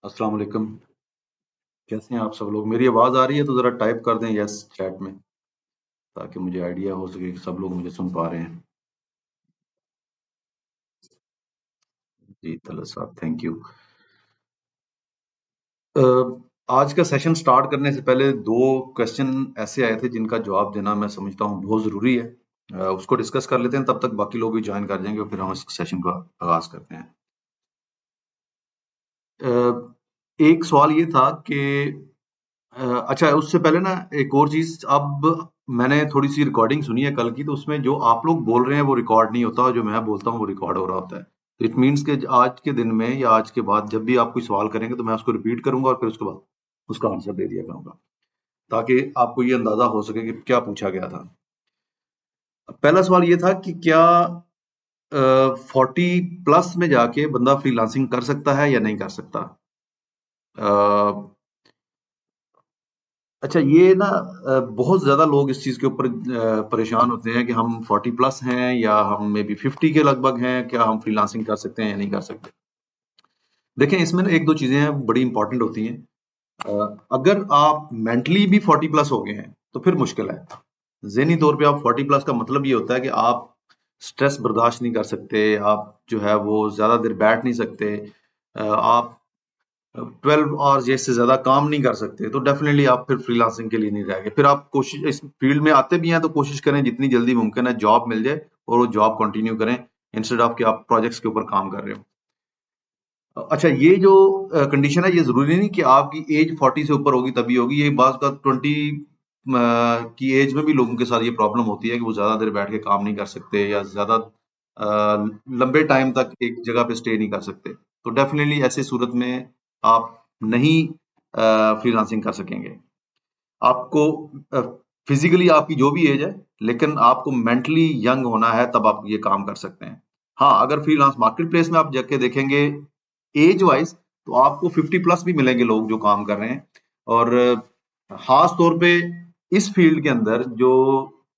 अस्सलाम वालेकुम। कैसे हैं आप सब लोग? मेरी आवाज़ आ रही है तो ज़रा टाइप कर दें यस चैट में, ताकि मुझे आइडिया हो सके कि सब लोग मुझे सुन पा रहे हैं। जी तलत साहब, थैंक यू। अ, आज का सेशन स्टार्ट करने से पहले दो क्वेश्चन ऐसे आए थे जिनका जवाब देना मैं समझता हूँ बहुत ज़रूरी है। उसको डिस्कस कर लेते हैं, तब तक बाकी लोग भी ज्वाइन कर जाएंगे और फिर हम इस सेशन का आगाज करते हैं। अ, एक सवाल ये था कि अच्छा, उससे पहले ना एक और चीज। अब मैंने थोड़ी सी रिकॉर्डिंग सुनी है कल की, तो उसमें जो आप लोग बोल रहे हैं वो रिकॉर्ड नहीं होता, और जो मैं बोलता हूँ वो रिकॉर्ड हो रहा होता है। तो इट मीन्स कि आज के दिन में या आज के बाद जब भी आप कोई सवाल करेंगे तो मैं उसको रिपीट करूंगा और फिर उसके बाद उसका आंसर दे दिया करूंगा, ताकि आपको ये अंदाजा हो सके कि क्या पूछा गया था। पहला सवाल ये था कि क्या 40+ में जाके बंदा फ्रीलांसिंग कर सकता है या नहीं कर सकता। अच्छा, ये ना बहुत ज़्यादा लोग इस चीज़ के ऊपर परेशान होते हैं कि हम 40+ हैं या हम मे बी 50 के लगभग हैं, क्या हम फ्रीलांसिंग कर सकते हैं या नहीं कर सकते। देखें, इसमें ना एक दो चीज़ें हैं बड़ी इंपॉर्टेंट होती हैं। अगर आप मेंटली भी 40+ हो गए हैं तो फिर मुश्किल है। ज़हनी तौर पे आप 40+ का मतलब ये होता है कि आप स्ट्रेस बर्दाश्त नहीं कर सकते, आप जो है वो ज़्यादा देर बैठ नहीं सकते, आप 12 आवर्स या इससे ज्यादा काम नहीं कर सकते, तो डेफिनेटली आप फिर फ्रीलांसिंग के लिए नहीं रहेंगे। फिर आप कोशिश, इस फील्ड में आते भी हैं तो कोशिश करें जितनी जल्दी मुमकिन है जॉब मिल जाए और वो जॉब कंटिन्यू करें, इंस्टेड ऑफ कि आप प्रोजेक्ट्स के ऊपर काम कर रहे हो। अच्छा, ये जो कंडीशन है, ये जरूरी नहीं कि आपकी एज 40 से ऊपर होगी तभी होगी। ये बात का 20 की एज में भी लोगों के साथ ये प्रॉब्लम होती है कि वो ज्यादा देर बैठ के काम नहीं कर सकते या ज्यादा लंबे टाइम तक एक जगह पे स्टे नहीं कर सकते। तो डेफिनेटली ऐसी सूरत में आप नहीं फ्रीलांसिंग कर सकेंगे। आपको फिजिकली आपकी जो भी एज है, लेकिन आपको मेंटली यंग होना है, तब आप ये काम कर सकते हैं। हाँ, अगर फ्रीलांस मार्केट प्लेस में आप जाके देखेंगे एज वाइज, तो आपको 50+ भी मिलेंगे लोग जो काम कर रहे हैं। और खास तौर पे इस फील्ड के अंदर जो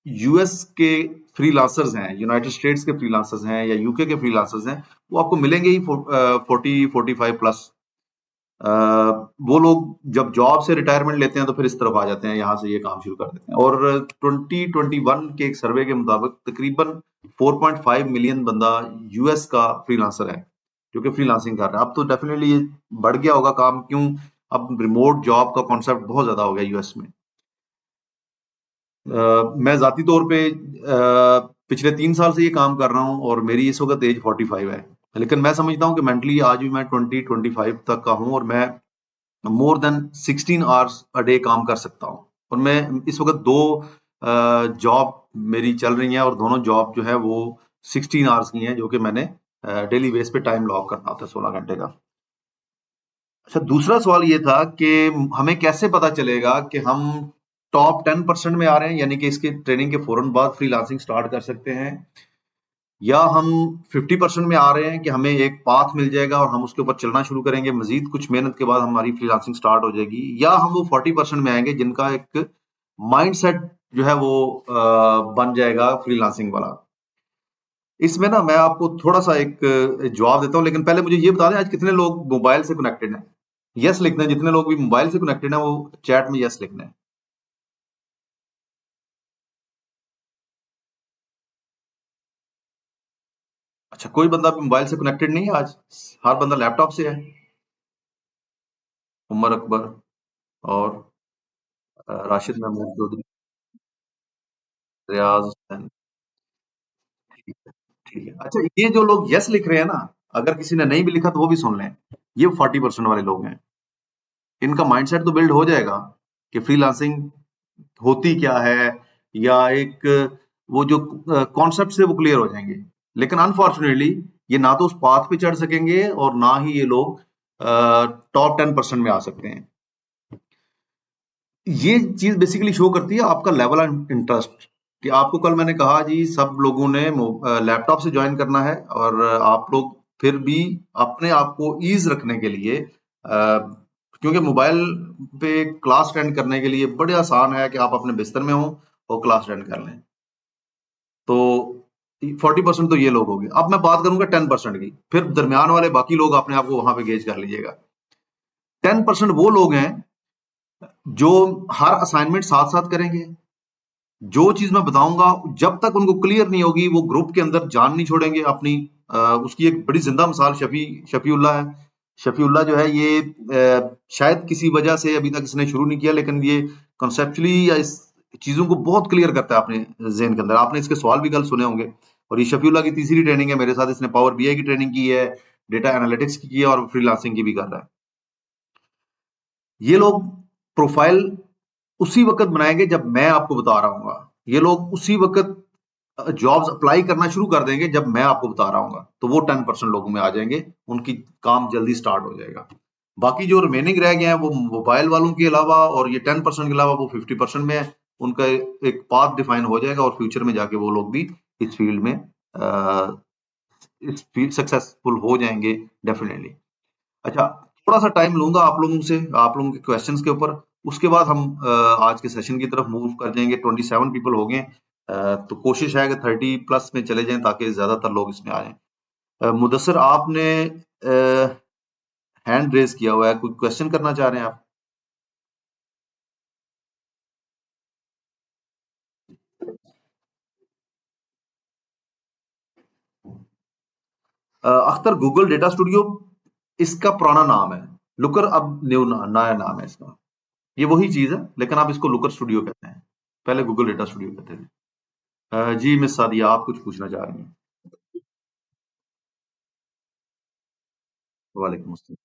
यूएस के फ्रीलांसर्स हैं, यूनाइटेड स्टेट्स के फ्रीलांसर्स हैं या यूके के फ्रीलांसर्स हैं, वो आपको मिलेंगे ही 40-45+। वो लोग जब जॉब से रिटायरमेंट लेते हैं तो फिर इस तरफ आ जाते हैं, यहाँ से ये काम शुरू कर देते हैं। और 2021 के एक सर्वे के मुताबिक तकरीबन 4.5 मिलियन बंदा यूएस का फ्रीलांसर है जो कि फ्रीलांसिंग कर रहा है। अब तो डेफिनेटली ये बढ़ गया होगा काम, क्यों? अब रिमोट जॉब का कॉन्सेप्ट बहुत ज्यादा हो गया यूएस में। मैं जाती तौर पे पिछले 3 साल से ये काम कर रहा हूँ और मेरी इस वक्त एज 45 है, लेकिन मैं समझता हूँ कि मेंटली आज भी मैं 20-25 तक का हूँ और मैं more than 16 hours a day काम कर सकता हूँ। और मैं इस वक्त दो जॉब मेरी चल रही हैं और दोनों जॉब जो है वो 16 आवर्स की हैं, जो कि मैंने डेली बेस पे टाइम लॉग करना होता है 16 घंटे का। अच्छा, दूसरा सवाल ये था कि हमें कैसे पता चलेगा कि हम टॉप 10% में आ रहे हैं, यानी कि इसके ट्रेनिंग के फौरन बाद फ्रीलांसिंग स्टार्ट कर सकते हैं, या हम 50% में आ रहे हैं कि हमें एक पाथ मिल जाएगा और हम उसके ऊपर चलना शुरू करेंगे, मजीद कुछ मेहनत के बाद हमारी फ्रीलांसिंग स्टार्ट हो जाएगी, या हम वो 40% में आएंगे जिनका एक माइंडसेट जो है वो बन जाएगा फ्रीलांसिंग वाला। इसमें ना मैं आपको थोड़ा सा एक जवाब देता हूँ, लेकिन पहले मुझे ये बता दें आज कितने लोग मोबाइल से कनेक्टेड हैं। यस लिखना है, जितने लोग भी मोबाइल से कनेक्टेड हैं वो चैट में यस लिखना है। अच्छा, कोई बंदा भी मोबाइल से कनेक्टेड नहीं है आज? हर बंदा लैपटॉप से है। उमर अकबर और राशिद महमूद चौधरी, रियाज हुसैन। ठीक है, ठीक है। अच्छा, ये जो लोग यस लिख रहे हैं ना, अगर किसी ने नहीं भी लिखा तो वो भी सुन लें। ये 40% वाले लोग हैं। इनका माइंडसेट तो बिल्ड हो जाएगा कि फ्रीलांसिंग होती क्या है, या एक वो जो कॉन्सेप्ट से वो क्लियर हो जाएंगे। लेकिन अनफॉर्चुनेटली ये ना तो उस पाथ पे चढ़ सकेंगे और ना ही ये लोग टॉप 10% में आ सकते हैं। ये चीज बेसिकली शो करती है आपका लेवल ऑफ इंटरेस्ट, कि आपको कल मैंने कहा जी सब लोगों ने लैपटॉप से ज्वाइन करना है, और आप लोग फिर भी अपने आप को ईज रखने के लिए क्योंकि मोबाइल पे क्लास अटेंड करने के लिए बड़े आसान है कि आप अपने बिस्तर में हो और क्लास अटेंड कर लें। तो 40% तो ये लोग हो गए। अब मैं बात करूंगा 10% की, फिर दरमियान वाले बाकी लोग अपने आप को वहां पे गेज कर लीजिएगा। 10% वो लोग हैं जो हर असाइनमेंट साथ साथ करेंगे। जो चीज मैं बताऊंगा जब तक उनको क्लियर नहीं होगी वो ग्रुप के अंदर जान नहीं छोड़ेंगे अपनी। उसकी एक बड़ी जिंदा मिसाल शफीउल्लाह है। शफीउल्लाह जो है ये शायद किसी वजह से अभी तक इसने शुरू नहीं किया, लेकिन ये कॉन्सेप्चुअली या इस चीजों को बहुत क्लियर करता है अपने जेहन के अंदर। आपने इसके सवाल भी कल सुने होंगे। और ये शफीउल्लाह की तीसरी ट्रेनिंग है मेरे साथ। इसने पावर बीआई की ट्रेनिंग की है, डेटा एनालिटिक्स की है और फ्रीलांसिंग की भी कर रहा है। ये लोग प्रोफाइल उसी वक्त बनाएंगे जब मैं आपको बता रहा हूँ। ये लोग उसी वक्त जॉब्स अप्लाई करना शुरू कर देंगे जब मैं आपको बता रहा हूँ। तो वो 10% लोगों में आ जाएंगे, उनकी काम जल्दी स्टार्ट हो जाएगा। बाकी जो रिमेनिंग रह गए हैं वो मोबाइल वालों के अलावा और ये 10% के अलावा वो 50% में है। उनका एक पाथ डिफाइन हो जाएगा और फ्यूचर में जाके वो लोग भी इस फील्ड में सक्सेसफुल हो जाएंगे डेफिनेटली। अच्छा, थोड़ा सा टाइम लूंगा आप लोगों से, आप लोगों के क्वेश्चंस के ऊपर। उसके बाद हम आज के सेशन की तरफ मूव कर जाएंगे। 27 पीपल हो गए। तो कोशिश है कि 30 प्लस में चले जाएं ताकि ज्यादातर लोग इसमें आ जाएं। मुदस्सिर, आपने हैंड रेज किया हुआ है, कोई क्वेश्चन करना चाह रहे हैं आप? अख्तर, गूगल डेटा स्टूडियो इसका पुराना नाम है। लुकर अब नया नाम है इसका। ये वही चीज है लेकिन आप इसको लुकर स्टूडियो कहते हैं, पहले गूगल डेटा स्टूडियो कहते थे। जी मिस सादिया, आप कुछ पूछना चाह रही हैं? वालेकुम अस्सलाम।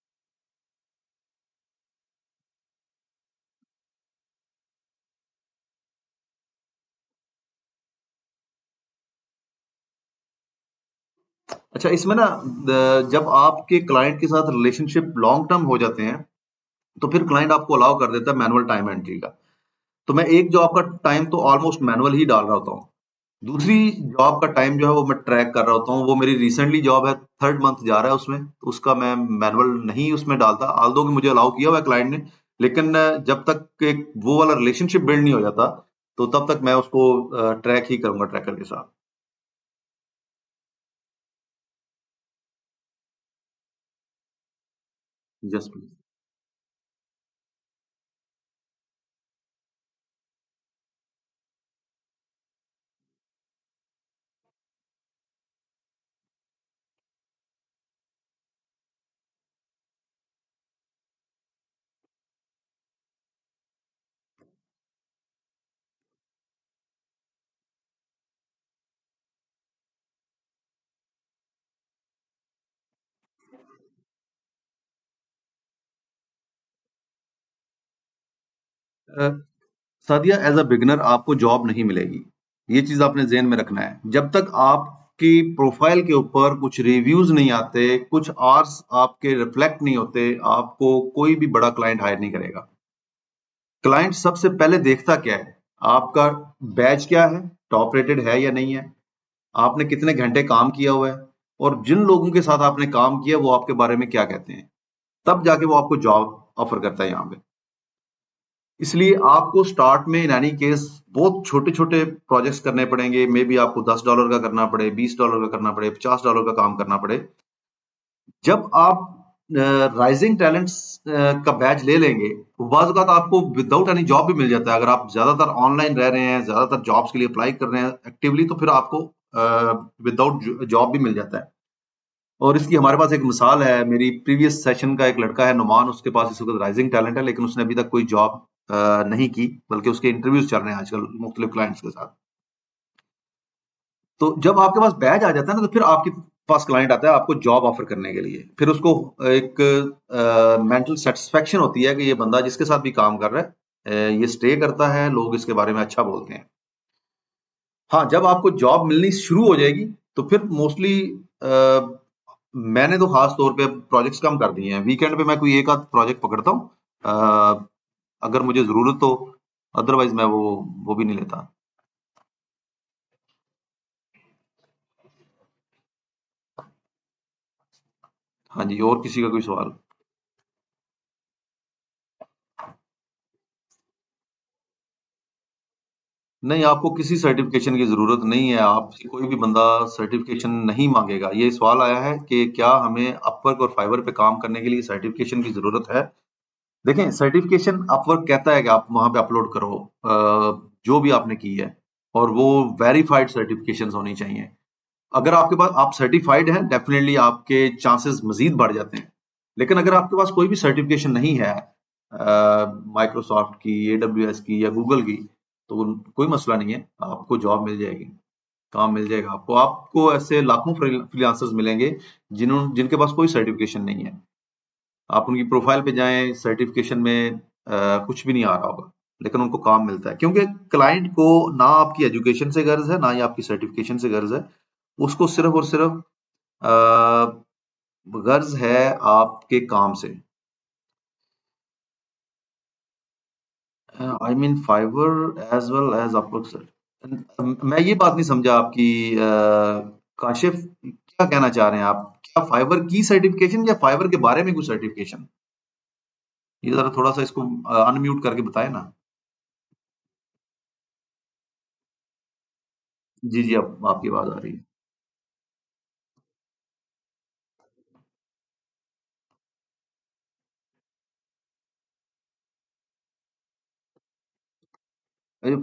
अच्छा, इसमें ना जब आपके क्लाइंट के साथ रिलेशनशिप लॉन्ग टर्म हो जाते हैं तो फिर क्लाइंट आपको अलाउ कर देता है मैनुअल टाइम एंट्री का। तो मैं एक जॉब का टाइम तो ऑलमोस्ट मैनुअल ही डाल रहा होता हूँ। दूसरी जॉब का टाइम जो है वो मैं ट्रैक कर रहा होता हूँ। वो मेरी रिसेंटली जॉब है, थर्ड मंथ जा रहा है उसमें, तो उसका मैं मैनुअल नहीं उसमें डालता, आल्दो कि मुझे अलाउ किया हुआ है क्लाइंट ने। लेकिन जब तक एक वो वाला रिलेशनशिप बिल्ड नहीं हो जाता तो तब तक मैं उसको ट्रैक ही करूंगा ट्रैकर के साथ। Just please. Sadia, as a beginner आपको जॉब नहीं मिलेगी। ये चीज आपने जेहन में रखना है। जब तक आपकी प्रोफाइल के ऊपर कुछ रिव्यूज नहीं आते, कुछ आवर्स आपके रिफ्लेक्ट नहीं होते, आपको कोई भी बड़ा क्लाइंट हायर नहीं करेगा। क्लाइंट सबसे पहले देखता क्या है? आपका बैच क्या है, टॉप रेटेड है या नहीं है, आपने कितने घंटे काम किया हुआ है, और जिन लोगों के साथ आपने काम किया वो आपके बारे में क्या कहते हैं। तब जाके वो आपको जॉब ऑफर करता है यहाँ पे। इसलिए आपको स्टार्ट में इन एनी केस बहुत छोटे छोटे प्रोजेक्ट्स करने पड़ेंगे। मे बी आपको $10 का करना पड़े, $20 का करना पड़े, $50 का काम करना पड़े। जब आप राइजिंग टैलेंट्स का बैच ले लेंगे तो बाज़ औक़ात आपको विदाउट एनी जॉब भी मिल जाता है। अगर आप ज्यादातर ऑनलाइन रह रहे हैं, ज्यादातर जॉब्स के लिए अप्लाई कर रहे हैं एक्टिवली, तो फिर आपको विदाउट जॉब भी मिल जाता है। और इसकी हमारे पास एक मिसाल है, मेरी प्रीवियस सेशन का एक लड़का है नुमान, उसके पास इस वक्त राइजिंग टैलेंट है लेकिन उसने अभी तक कोई जॉब नहीं की, बल्कि उसके इंटरव्यूज चल रहे हैं आजकल मुख्तलिफ क्लाइंट्स के साथ। तो जब आपके पास बैच आ जाता है ना तो फिर आपके पास क्लाइंट आता है आपको जॉब ऑफर करने के लिए। फिर उसको एक मेंटल सेटिस्फेक्शन होती है कि ये बंदा जिसके साथ भी काम कर रहा है ये स्टे करता है, लोग इसके बारे में अच्छा बोलते हैं। हाँ, जब आपको जॉब मिलनी शुरू हो जाएगी तो फिर मोस्टली मैंने तो खास तौर पे प्रोजेक्ट्स कम कर दिए हैं। वीकेंड पे मैं कोई एक आध प्रोजेक्ट पकड़ता हूँ अगर मुझे जरूरत हो, अदरवाइज मैं वो भी नहीं लेता। हाँ जी, और किसी का कोई सवाल? नहीं, आपको किसी सर्टिफिकेशन की जरूरत नहीं है। आपसे कोई भी बंदा सर्टिफिकेशन नहीं मांगेगा। ये सवाल आया है कि क्या हमें अपवर्क और फाइवर पे काम करने के लिए सर्टिफिकेशन की जरूरत है? देखें, सर्टिफिकेशन अपवर्क कहता है कि आप वहां पे अपलोड करो जो भी आपने की है, और वो वेरीफाइड सर्टिफिकेशन होनी चाहिए। अगर आपके पास आप सर्टिफाइड हैं, डेफिनेटली आपके चांसेस मजीद बढ़ जाते हैं। लेकिन अगर आपके पास कोई भी सर्टिफिकेशन नहीं है माइक्रोसॉफ्ट की, एडब्ल्यूएस की या गूगल की, तो कोई मसला नहीं है, आपको जॉब मिल जाएगी, काम मिल जाएगा आपको। आपको ऐसे लाखों फ्रीलांसर्स मिलेंगे जिनके पास कोई सर्टिफिकेशन नहीं है। आप उनकी प्रोफाइल पे जाएं, सर्टिफिकेशन में कुछ भी नहीं आ रहा होगा, लेकिन उनको काम मिलता है, क्योंकि क्लाइंट को ना आपकी एजुकेशन से गर्ज है, ना ही आपकी सर्टिफिकेशन से गर्ज है। उसको सिर्फ और सिर्फ गर्ज है आपके काम से। I mean Fiverr as well as Upwork sir. मैं ये बात नहीं समझा आपकी काशिफ, क्या कहना चाह रहे हैं आप? क्या फाइवर की सर्टिफिकेशन या फाइवर के बारे में कोई सर्टिफिकेशन? ये जरा थोड़ा सा इसको अनम्यूट करके बताए ना। जी जी, अब आपकी आवाज आ रही है।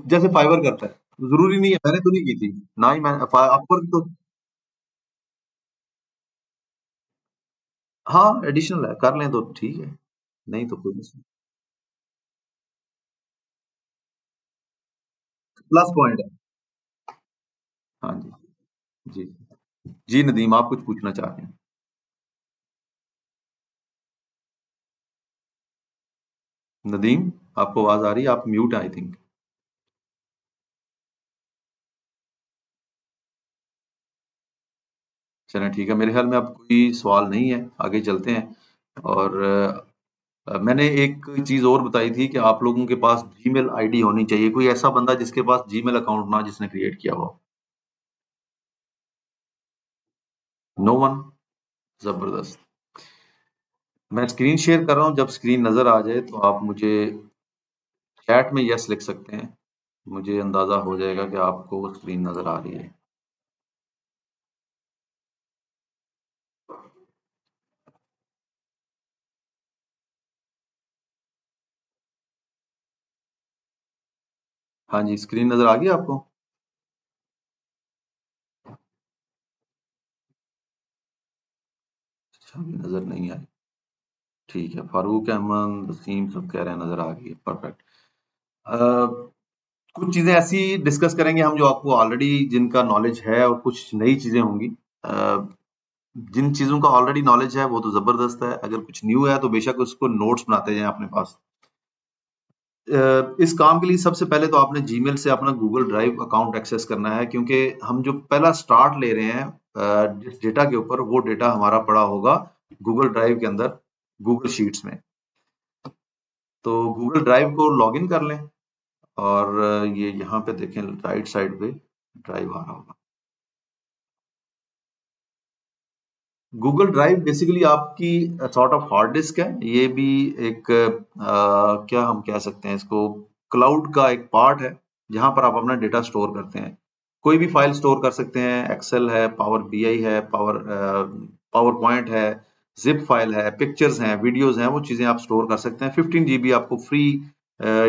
जैसे फाइवर करता है, जरूरी नहीं है, मैंने तो नहीं की थी, ना ही मैं अपवर्क तो। हाँ, एडिशनल है, कर लें तो ठीक है, नहीं तो कोई मसला। प्लस पॉइंट है। हाँ जी। जी जी, नदीम आप कुछ पूछना चाह रहे हैं? नदीम, आपको आवाज आ रही है? आप म्यूट है आई थिंक। चलें ठीक है, मेरे ख्याल में अब कोई सवाल नहीं है, आगे चलते हैं। और मैंने एक चीज और बताई थी कि आप लोगों के पास जीमेल आईडी होनी चाहिए। कोई ऐसा बंदा जिसके पास जीमेल अकाउंट ना, जिसने क्रिएट किया हो? No one. जबरदस्त। मैं स्क्रीन शेयर कर रहा हूँ, जब स्क्रीन नजर आ जाए तो आप मुझे चैट में यस लिख सकते हैं। मुझे अंदाजा हो जाएगा कि आपको वो स्क्रीन नजर आ रही है। हाँ जी, स्क्रीन नजर आ गई आपको? अच्छा, अभी नजर नहीं आई। ठीक है, फारूक अहमद, वसीम सब कह रहे हैं नजर आ गई है, परफेक्ट। कुछ चीजें ऐसी डिस्कस करेंगे हम जो आपको ऑलरेडी जिनका नॉलेज है, और कुछ नई चीजें होंगी। अ, जिन चीजों का ऑलरेडी नॉलेज है वो तो जबरदस्त है, अगर कुछ न्यू है तो बेशक उसको नोट्स बनाते जाएं अपने पास। इस काम के लिए सबसे पहले तो आपने जीमेल से अपना गूगल ड्राइव अकाउंट एक्सेस करना है, क्योंकि हम जो पहला स्टार्ट ले रहे हैं जिस डेटा के ऊपर, वो डेटा हमारा पड़ा होगा गूगल ड्राइव के अंदर, गूगल शीट्स में। तो गूगल ड्राइव को लॉगिन कर लें, और ये यहाँ पे देखें राइट साइड पे ड्राइव आ रहा होगा। गूगल ड्राइव बेसिकली आपकी सॉर्ट ऑफ हार्ड डिस्क है। ये भी एक क्या हम कह सकते हैं इसको, क्लाउड का एक पार्ट है, जहां पर आप अपना डेटा स्टोर करते हैं। कोई भी फाइल स्टोर कर सकते हैं, एक्सेल है, पावर बीआई है, पावर पॉइंट है, जिप फाइल है, पिक्चर्स हैं, वीडियोस हैं, वो चीजें आप स्टोर कर सकते हैं। 15 GB आपको फ्री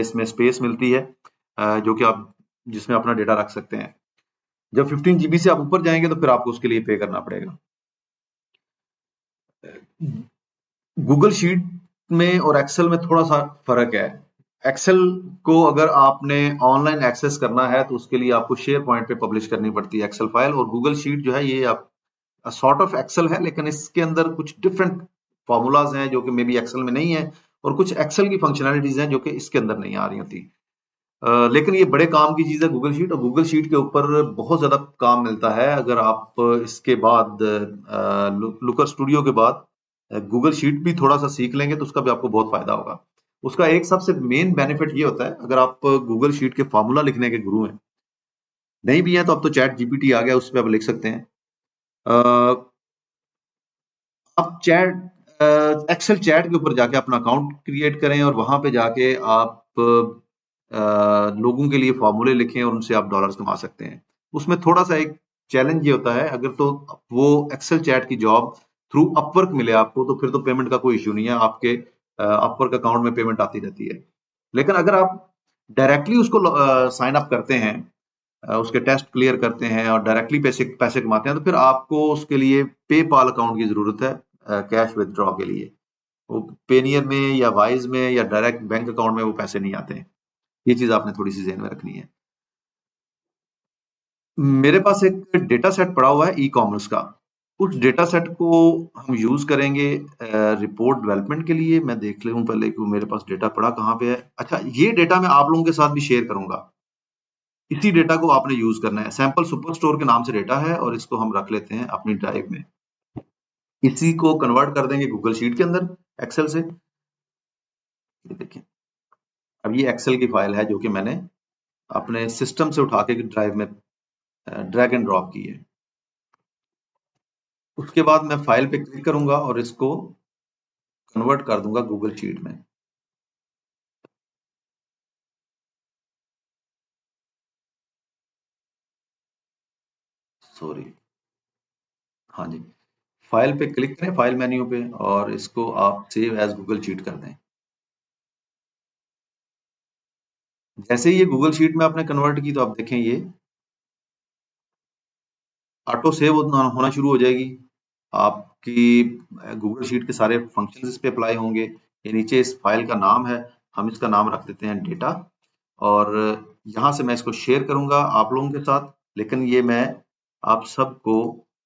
इसमें स्पेस मिलती है, जो कि आप जिसमें अपना डेटा रख सकते हैं। जब 15 GB से आप ऊपर जाएंगे तो फिर आपको उसके लिए पे करना पड़ेगा। गूगल शीट में और एक्सेल में थोड़ा सा फर्क है। एक्सेल को अगर आपने ऑनलाइन एक्सेस करना है तो उसके लिए आपको शेयर पॉइंट पे पब्लिश करनी पड़ती है एक्सेल फाइल, और गूगल शीट जो है ये आप सॉर्ट ऑफ एक्सेल है, लेकिन इसके अंदर कुछ डिफरेंट फॉर्मूलाज हैं जो कि मे बी एक्सेल में नहीं है, और कुछ एक्सेल की फंक्शनैलिटीज हैं जो कि इसके अंदर नहीं आ रही होती। लेकिन ये बड़े काम की चीज है गूगल शीट, और गूगल शीट के ऊपर बहुत ज्यादा काम मिलता है। अगर आप इसके बाद लुकर स्टूडियो के बाद गूगल शीट भी थोड़ा सा सीख लेंगे तो उसका भी आपको बहुत फायदा होगा। उसका एक सबसे मेन बेनिफिट ये होता है, अगर आप गूगल शीट के फॉर्मूला लिखने के गुरु हैं, नहीं भी है तो अब तो चैट जीपीटी आ गया, उस पर आप लिख सकते हैं। अ, आप चैट एक्सेल चैट के ऊपर जाके अपना अकाउंट क्रिएट करें, और वहां पे जाके आप लोगों के लिए फॉर्मूले लिखें, और उनसे आप डॉलर्स कमा सकते हैं। उसमें थोड़ा सा एक चैलेंज ये होता है, अगर तो वो एक्सेल चैट की जॉब थ्रू अपवर्क मिले आपको, तो फिर तो पेमेंट का कोई इश्यू नहीं है, आपके अपवर्क अकाउंट में पेमेंट आती रहती है। लेकिन अगर आप डायरेक्टली उसको साइन अप करते हैं, उसके टेस्ट क्लियर करते हैं और डायरेक्टली पैसे पैसे कमाते हैं, तो फिर आपको उसके लिए पेपाल अकाउंट की जरूरत है कैश विदड्रॉ के लिए। वो पेनियर में या वाइज में या डायरेक्ट बैंक अकाउंट में वो पैसे नहीं आते हैं। ये चीज आपने थोड़ी सी ध्यान में रखनी है। मेरे पास एक डेटा सेट पड़ा हुआ है ई कॉमर्स का। उस डेटा सेट को हम यूज करेंगे रिपोर्ट डेवलपमेंट के लिए। मैं देख लूं पहले कि मेरे पास डेटा पड़ा कहाँ पे है। अच्छा, ये डेटा मैं आप लोगों के साथ भी शेयर करूंगा। इसी डेटा को आपने यूज करना है। सैंपल सुपर स्टोर के नाम से डेटा है और इसको हम रख लेते हैं अपनी ड्राइव में। इसी को कन्वर्ट कर देंगे गूगल शीट के अंदर एक्सेल से। ये देखिए, अब ये एक्सेल की फाइल है जो कि मैंने अपने सिस्टम से उठा के ड्राइव में ड्रैग एंड ड्रॉप की है। उसके बाद मैं फाइल पे क्लिक करूंगा और इसको कन्वर्ट कर दूंगा गूगल शीट में। सॉरी, हाँ जी, फाइल पे क्लिक करें, फाइल मेन्यू पे, और इसको आप सेव एज गूगल शीट कर दें। जैसे ही ये गूगल शीट में आपने कन्वर्ट की तो आप देखें ये ऑटो सेव होना शुरू हो जाएगी। आपकी गूगल शीट के सारे फंक्शंस इस पे अप्लाई होंगे। ये नीचे इस फाइल का नाम है, हम इसका नाम रख देते हैं डेटा। और यहाँ से मैं इसको शेयर करूंगा आप लोगों के साथ, लेकिन ये मैं आप सबको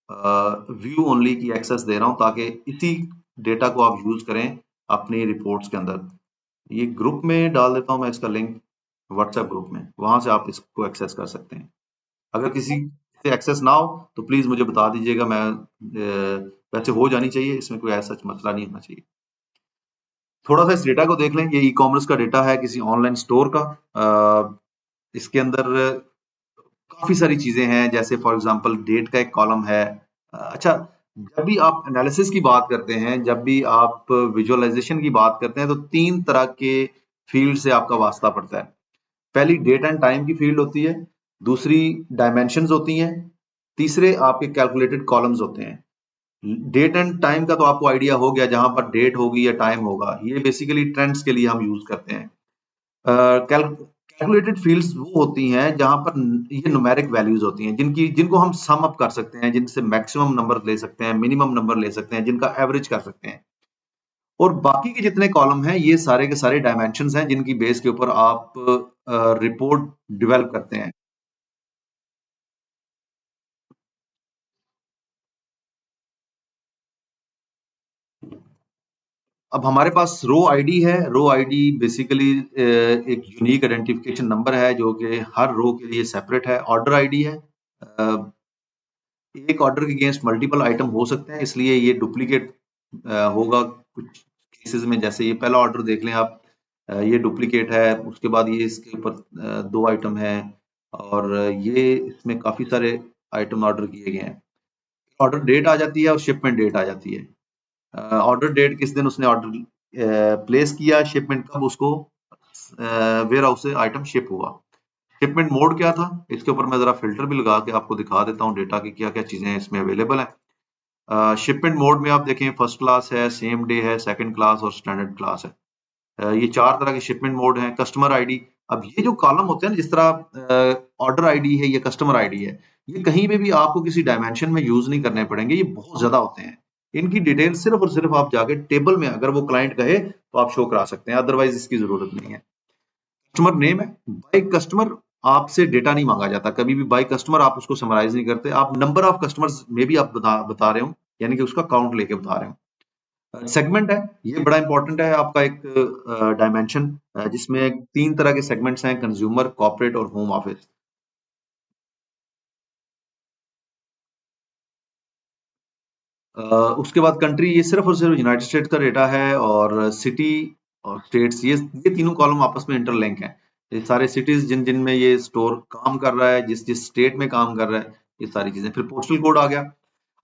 व्यू ओनली की एक्सेस दे रहा हूँ ताकि इसी डेटा को आप यूज करें अपनी रिपोर्ट्स के अंदर। ये ग्रुप में डाल देता हूँ मैं इसका लिंक, व्हाट्सएप ग्रुप में, वहां से आप इसको एक्सेस कर सकते हैं। अगर किसी से एक्सेस ना हो तो प्लीज मुझे बता दीजिएगा। मैं वैसे हो जानी चाहिए, इसमें कोई ऐसा मसला नहीं होना चाहिए। थोड़ा सा इस डेटा को देख लें। ये ई कॉमर्स का डेटा है किसी ऑनलाइन स्टोर का। इसके अंदर काफी सारी चीजें हैं, जैसे फॉर एग्जांपल डेट का एक कॉलम है। अच्छा, जब भी आप एनालिसिस की बात करते हैं, जब भी आप विजुअलाइजेशन की बात करते हैं, तो 3 तरह के फील्ड से आपका वास्ता पड़ता है। पहली डेट एंड टाइम की फील्ड होती है, दूसरी डायमेंशंस होती हैं, तीसरे आपके कैलकुलेटेड कॉलम्स होते हैं। डेट एंड टाइम का तो आपको आइडिया हो गया, जहां पर डेट होगी या टाइम होगा, ये बेसिकली ट्रेंड्स के लिए हम यूज करते हैं। कैलकुलेटेड फील्ड्स वो होती हैं जहां पर ये न्यूमेरिक वैल्यूज होती हैं, जिनको हम सम अप कर सकते हैं, जिनसे मैक्सिमम नंबर ले सकते हैं, मिनिमम नंबर ले सकते हैं, जिनका एवरेज कर सकते हैं। और बाकी के जितने कॉलम हैं ये सारे के सारे डायमेंशंस हैं जिनकी बेस के ऊपर आप रिपोर्ट डेवलप करते हैं। अब हमारे पास रो आईडी है। रो आईडी बेसिकली एक यूनिक आइडेंटिफिकेशन नंबर है जो कि हर रो के लिए सेपरेट है। ऑर्डर आईडी है, एक ऑर्डर के अगेंस्ट मल्टीपल आइटम हो सकते हैं, इसलिए ये डुप्लीकेट होगा कुछ केसेस में। जैसे ये पहला ऑर्डर देख लें आप, ये डुप्लीकेट है। उसके बाद ये इसके ऊपर 2 आइटम है, और ये इसमें काफी सारे आइटम ऑर्डर किए गए हैं। ऑर्डर डेट आ जाती है और शिपमेंट डेट आ जाती है। ऑर्डर डेट किस दिन उसने ऑर्डर प्लेस किया, शिपमेंट कब उसको वेयर हाउस से आइटम शिप हुआ। शिपमेंट मोड क्या था, इसके ऊपर मैं जरा फिल्टर भी लगा के आपको दिखा देता हूँ डेटा की क्या क्या चीजें इसमें अवेलेबल है। शिपमेंट मोड में आप देखें फर्स्ट क्लास है, सेम डे है, सेकंड क्लास और स्टैंडर्ड क्लास है। ये 4 तरह के शिपमेंट मोड हैं। कस्टमर आईडी, अब ये जो कॉलम होते हैं ना, जिस तरह ऑर्डर आईडी है या कस्टमर आईडी है, ये कहीं पे भी आपको किसी डायमेंशन में यूज नहीं करने पड़ेंगे, ये बहुत ज्यादा होते हैं। इनकी डिटेल सिर्फ और सिर्फ आप जाके टेबल में अगर वो क्लाइंट कहे तो आप शो करा सकते हैं, अदरवाइज इसकी जरूरत नहीं है। कस्टमर नेम है, बाय कस्टमर आपसे डेटा नहीं मांगा जाता कभी भी। बाय कस्टमर आप उसको समराइज नहीं करते, आप नंबर ऑफ कस्टमर्स में भी आप बता रहे हो, यानी कि उसका काउंट लेके बता रहे हो। सेगमेंट है, ये बड़ा इंपॉर्टेंट है आपका एक डायमेंशन, जिसमें 3 तरह के सेगमेंट्स हैं, कंज्यूमर, कॉर्पोरेट और होम ऑफिस। उसके बाद कंट्री, ये सिर्फ और सिर्फ यूनाइटेड स्टेट्स का डेटा है, और सिटी और स्टेट्स, ये तीनों कॉलम आपस में इंटरलिंक हैं। ये सारे सिटीज जिन जिन में ये स्टोर काम कर रहा है, जिस जिस स्टेट में काम कर रहा है, ये सारी चीजें। फिर पोस्टल कोड आ गया।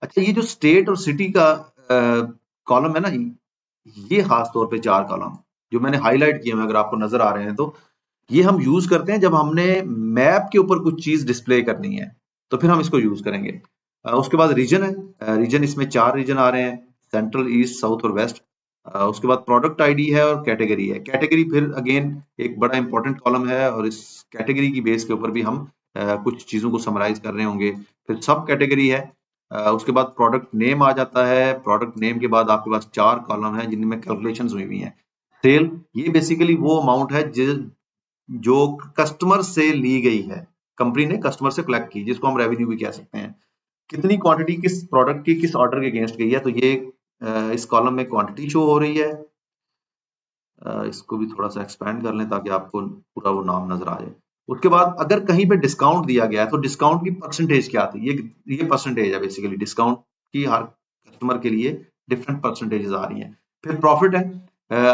अच्छा, ये जो स्टेट और सिटी का कॉलम है ना, ये खास तौर पे 4 कॉलम जो मैंने हाईलाइट किए हैं, अगर आपको नजर आ रहे हैं तो, ये हम यूज करते हैं जब हमने मैप के ऊपर कुछ चीज डिस्प्ले करनी है, तो फिर हम इसको यूज करेंगे। उसके बाद रीजन है। रीजन, इसमें 4 रीजन आ रहे हैं, सेंट्रल, ईस्ट, साउथ और वेस्ट। उसके बाद प्रोडक्ट आईडी है और कैटेगरी है। कैटेगरी फिर अगेन एक बड़ा इंपॉर्टेंट कॉलम है और इस कैटेगरी की बेस के ऊपर भी हम कुछ चीजों को समराइज कर रहे होंगे। फिर सब कैटेगरी है। उसके बाद प्रोडक्ट नेम आ जाता है। प्रोडक्ट नेम के बाद आपके पास 4 कॉलम है जिनमें कैलकुलेशंस हुई हुई हैं। सेल, ये बेसिकली वो अमाउंट है जो कस्टमर से ली गई है, कंपनी ने कस्टमर से कलेक्ट की, जिसको हम रेवेन्यू भी कह सकते हैं। कितनी क्वांटिटी किस प्रोडक्ट की किस ऑर्डर के अगेंस्ट गई है, तो ये इस कॉलम में क्वांटिटी शो हो रही है। इसको भी थोड़ा सा एक्सपेंड कर लें ताकि आपको पूरा वो नाम नजर आ जाए। उसके बाद अगर कहीं पे डिस्काउंट दिया गया है तो डिस्काउंट की परसेंटेज क्या थी, ये परसेंटेज है बेसिकली डिस्काउंट की। हर कस्टमर के लिए डिफरेंट परसेंटेजेस आ रही हैं। फिर प्रॉफिट है।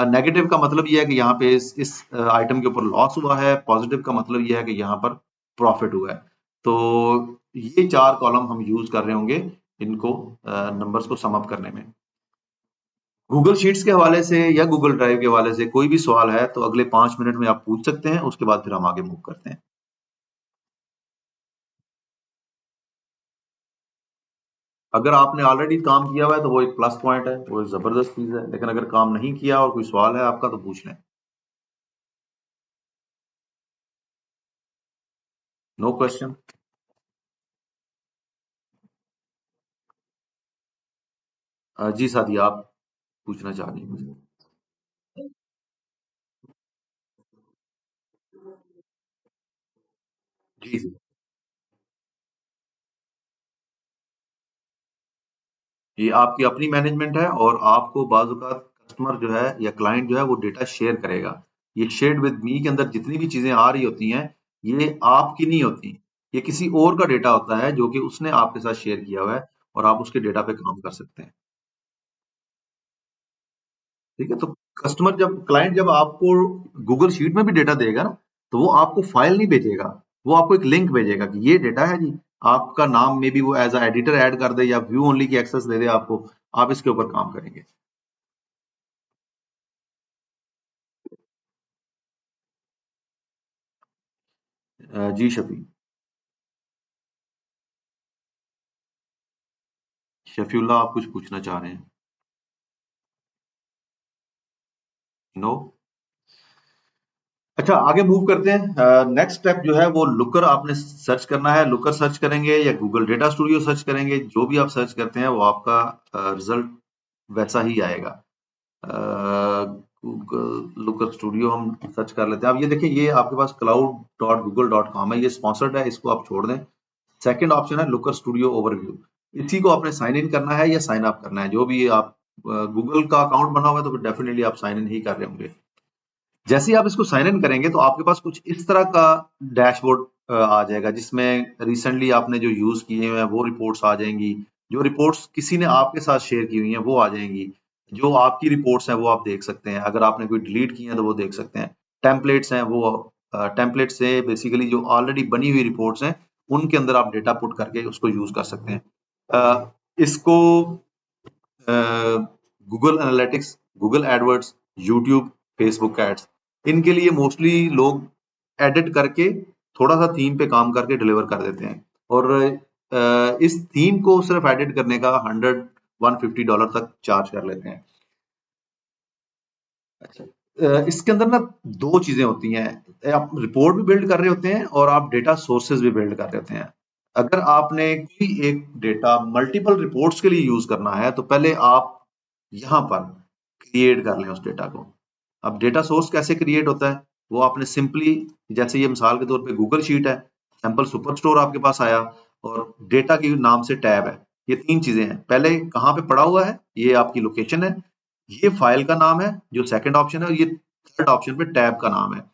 नेगेटिव का मतलब ये है कि यहाँ पे इस आइटम के ऊपर लॉस हुआ है। पॉजिटिव का मतलब ये है कि यहाँ पर प्रॉफिट हुआ है। तो ये 4 कॉलम हम यूज कर रहे होंगे इनको नंबर्स को सम अप करने में। गूगल शीट्स के हवाले से या गूगल ड्राइव के हवाले से कोई भी सवाल है तो अगले 5 मिनट में आप पूछ सकते हैं, उसके बाद फिर हम आगे मूव करते हैं। अगर आपने ऑलरेडी काम किया हुआ है तो वो एक प्लस पॉइंट है, वो एक जबरदस्त चीज है। लेकिन अगर काम नहीं किया और कोई सवाल है आपका तो पूछ लें। No question. जी सादी, आप पूछना चाह रही हैं मुझे। जी जी। ये आपकी अपनी मैनेजमेंट है और आपको बाज़ औक़ात कस्टमर जो है या क्लाइंट जो है वो डेटा शेयर करेगा। ये शेयर्ड विद मी के अंदर जितनी भी चीज़ें आ रही होती हैं, ये आपकी नहीं होती। ये किसी और का डेटा होता है जो कि उसने आपके साथ शेयर किया हुआ है और आप उसके डेटा पे काम कर सकते हैं। ठीक है? तो कस्टमर जब क्लाइंट जब आपको गूगल शीट में भी डेटा देगा ना, तो वो आपको फाइल नहीं भेजेगा, वो आपको एक लिंक भेजेगा कि ये डेटा है जी। आपका नाम में भी वो एज़ अ एडिटर ऐड कर दे या व्यू ओनली की एक्सेस दे दे आपको, आप इसके ऊपर काम करेंगे। जी शफी। शफीउल्लाह, आप कुछ पूछना चाह रहे हैं? नो? अच्छा, आगे मूव करते हैं। नेक्स्ट स्टेप जो है वो लुकर आपने सर्च करना है। लुकर सर्च करेंगे या गूगल डेटा स्टूडियो सर्च करेंगे, जो भी आप सर्च करते हैं वो आपका रिजल्ट वैसा ही आएगा। गूगल लुकर स्टूडियो हम सर्च कर लेते हैं। अब ये देखिए, ये आपके पास cloud.google.com है, ये स्पॉन्सर्ड है, इसको आप छोड़ दें। सेकंड ऑप्शन है लुकर स्टूडियो ओवरव्यू। इसी को आपने साइन इन करना है या साइन अप करना है, जो भी आप गूगल का अकाउंट बना हुआ है तो फिर डेफिनेटली आप साइन इन ही कर रहे होंगे। जैसे ही आप इसको साइन इन करेंगे तो आपके पास कुछ इस तरह का डैशबोर्ड आ जाएगा, जिसमें रिसेंटली आपने जो यूज किए हुए हैं वो रिपोर्ट्स आ जाएंगी। जो रिपोर्ट्स किसी ने आपके साथ शेयर की हुई हैं वो आ जाएंगी। जो आपकी रिपोर्ट्स हैं वो आप देख सकते हैं। अगर आपने कोई डिलीट की हैं तो वो देख सकते हैं। टेम्पलेट्स हैं वो, टेम्पलेट से बेसिकली जो ऑलरेडी बनी हुई रिपोर्ट्स हैं उनके अंदर आप डेटा पुट करके उसको यूज कर सकते हैं। इसको Google Analytics, Google AdWords, YouTube, Facebook ads, इनके लिए मोस्टली लोग एडिट करके थोड़ा सा थीम पे काम करके डिलीवर कर देते हैं। और इस थीम को सिर्फ एडिट करने का 100-150 डॉलर तक चार्ज कर लेते हैं। अच्छा, इसके अंदर ना दो चीजें होती हैं। आप रिपोर्ट भी बिल्ड कर रहे होते हैं और आप डेटा सोर्सेज भी बिल्ड कर रहे होते हैं। अगर आपने कोई एक डेटा मल्टीपल रिपोर्ट्स के लिए यूज करना है तो पहले आप यहाँ पर क्रिएट कर लें उस डेटा को। अब डेटा सोर्स कैसे क्रिएट होता है, वो आपने सिंपली, जैसे ये मिसाल के तौर पे गूगल शीट है, सैंपल सुपर स्टोर आपके पास आया और डेटा के नाम से टैब है। ये तीन चीजें हैं। पहले कहाँ पे पड़ा हुआ है, ये आपकी लोकेशन है। ये फाइल का नाम है जो सेकंड ऑप्शन है, और ये थर्ड ऑप्शन पे टैब का नाम है।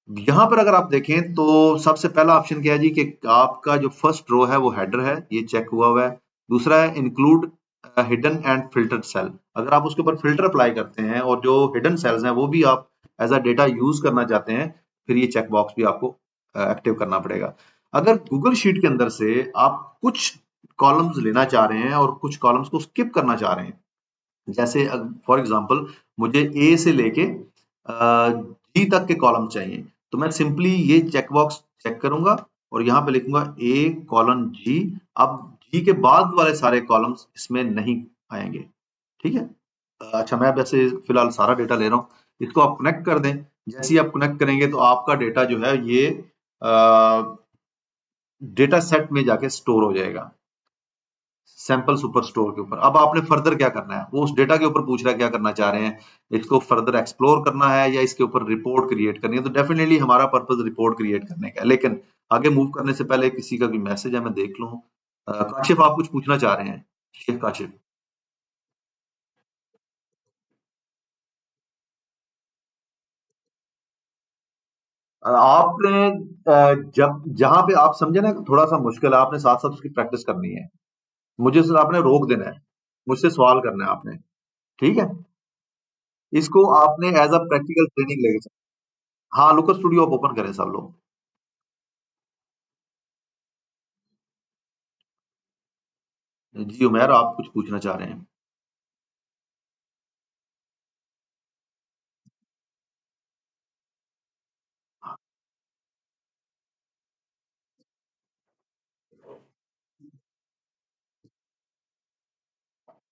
यहाँ पर अगर आप देखें तो सबसे पहला ऑप्शन क्या है जी, कि आपका जो फर्स्ट रो है वो हेडर है, ये चेक हुआ है। दूसरा है include hidden and filtered cell. अगर आप उसके ऊपर फिल्टर अप्लाई करते हैं और जो हिडन सेल्स हैं वो भी आप एज अ डेटा यूज करना चाहते हैं, फिर ये चेक बॉक्स भी आपको एक्टिव करना पड़ेगा। अगर गूगल शीट के अंदर से आप कुछ कॉलम्स लेना चाह रहे हैं और कुछ कॉलम्स को स्किप करना चाह रहे हैं, जैसे फॉर एग्जांपल मुझे ए से लेके जी तक के कॉलम चाहिए, तो मैं सिंपली ये चेक बॉक्स चेक करूंगा और यहाँ पे लिखूंगा ए कॉलन जी। अब जी के बाद वाले सारे कॉलम्स इसमें नहीं आएंगे। ठीक है? अच्छा, मैं वैसे फिलहाल सारा डेटा ले रहा हूँ, इसको आप कनेक्ट कर दें। जैसे ही आप कनेक्ट करेंगे तो आपका डेटा जो है ये डेटा सेट में जाके स्टोर हो जाएगा, सैंपल सुपर स्टोर के ऊपर। अब आपने फर्दर क्या करना है, वो उस डेटा के ऊपर पूछ रहा है क्या करना चाह रहे हैं, इसको फर्दर एक्सप्लोर करना है या इसके ऊपर रिपोर्ट क्रिएट करनी है। तो डेफिनेटली हमारा पर्पज रिपोर्ट क्रिएट करने का है, लेकिन आगे मूव करने से पहले किसी का भी मैसेज है, मैं देख लूँ। काशिफ, आप कुछ पूछना चाह रहे हैं? शेख काशिफ, आपने जब जहां पे आप समझे ना थोड़ा सा मुश्किल है, आपने साथ साथ उसकी प्रैक्टिस करनी है। मुझे सिर्फ आपने रोक देना है, मुझसे सवाल करना है आपने, ठीक है? इसको आपने एज अ प्रैक्टिकल ट्रेनिंग लेके हाँ, लुकर स्टूडियो आप ओपन करें सब लोग। जी उमेर, आप कुछ पूछना चाह रहे हैं?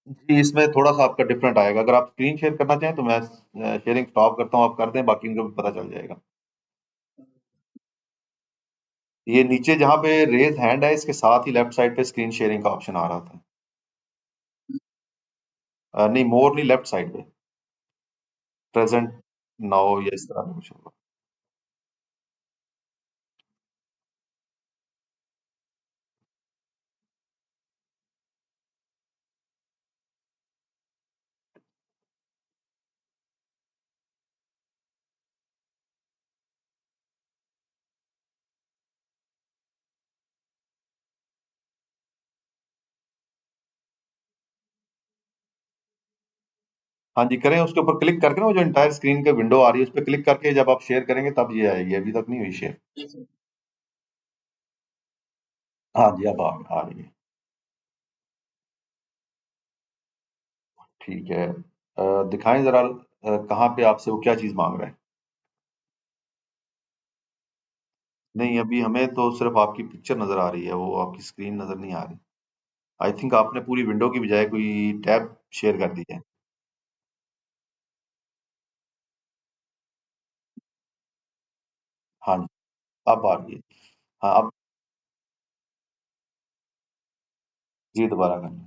जी, इसमें थोड़ा सा आपका डिफरेंट आएगा। अगर आप स्क्रीन शेयर करना चाहें तो मैं शेयरिंग स्टॉप करता हूँ, आप कर दें, बाकी उनको भी पता चल जाएगा। ये नीचे जहाँ पे रेज हैंड है, इसके साथ ही लेफ्ट साइड पे स्क्रीन शेयरिंग का ऑप्शन आ रहा था। नहीं, मोर नहीं, लेफ्ट साइड पे प्रेजेंट नाउ या इस तरह का कुछ होगा। हाँ जी, करें, उसके ऊपर क्लिक करके ना वो जो एंटायर स्क्रीन का विंडो आ रही है उस पर क्लिक करके जब आप शेयर करेंगे तब ये आएगी, अभी तक नहीं हुई शेयर। हाँ जी, अब आ रही है। ठीक है, दिखाएं जरा, कहाँ पे आपसे वो क्या चीज मांग रहा है? नहीं, अभी हमें तो सिर्फ आपकी पिक्चर नजर आ रही है, वो आपकी स्क्रीन नजर नहीं आ रही। आई थिंक आपने पूरी विंडो की बजाय कोई टैब शेयर कर दी है। हाँ जी, अब आ रही है। हाँ, अब जी दोबारा करना।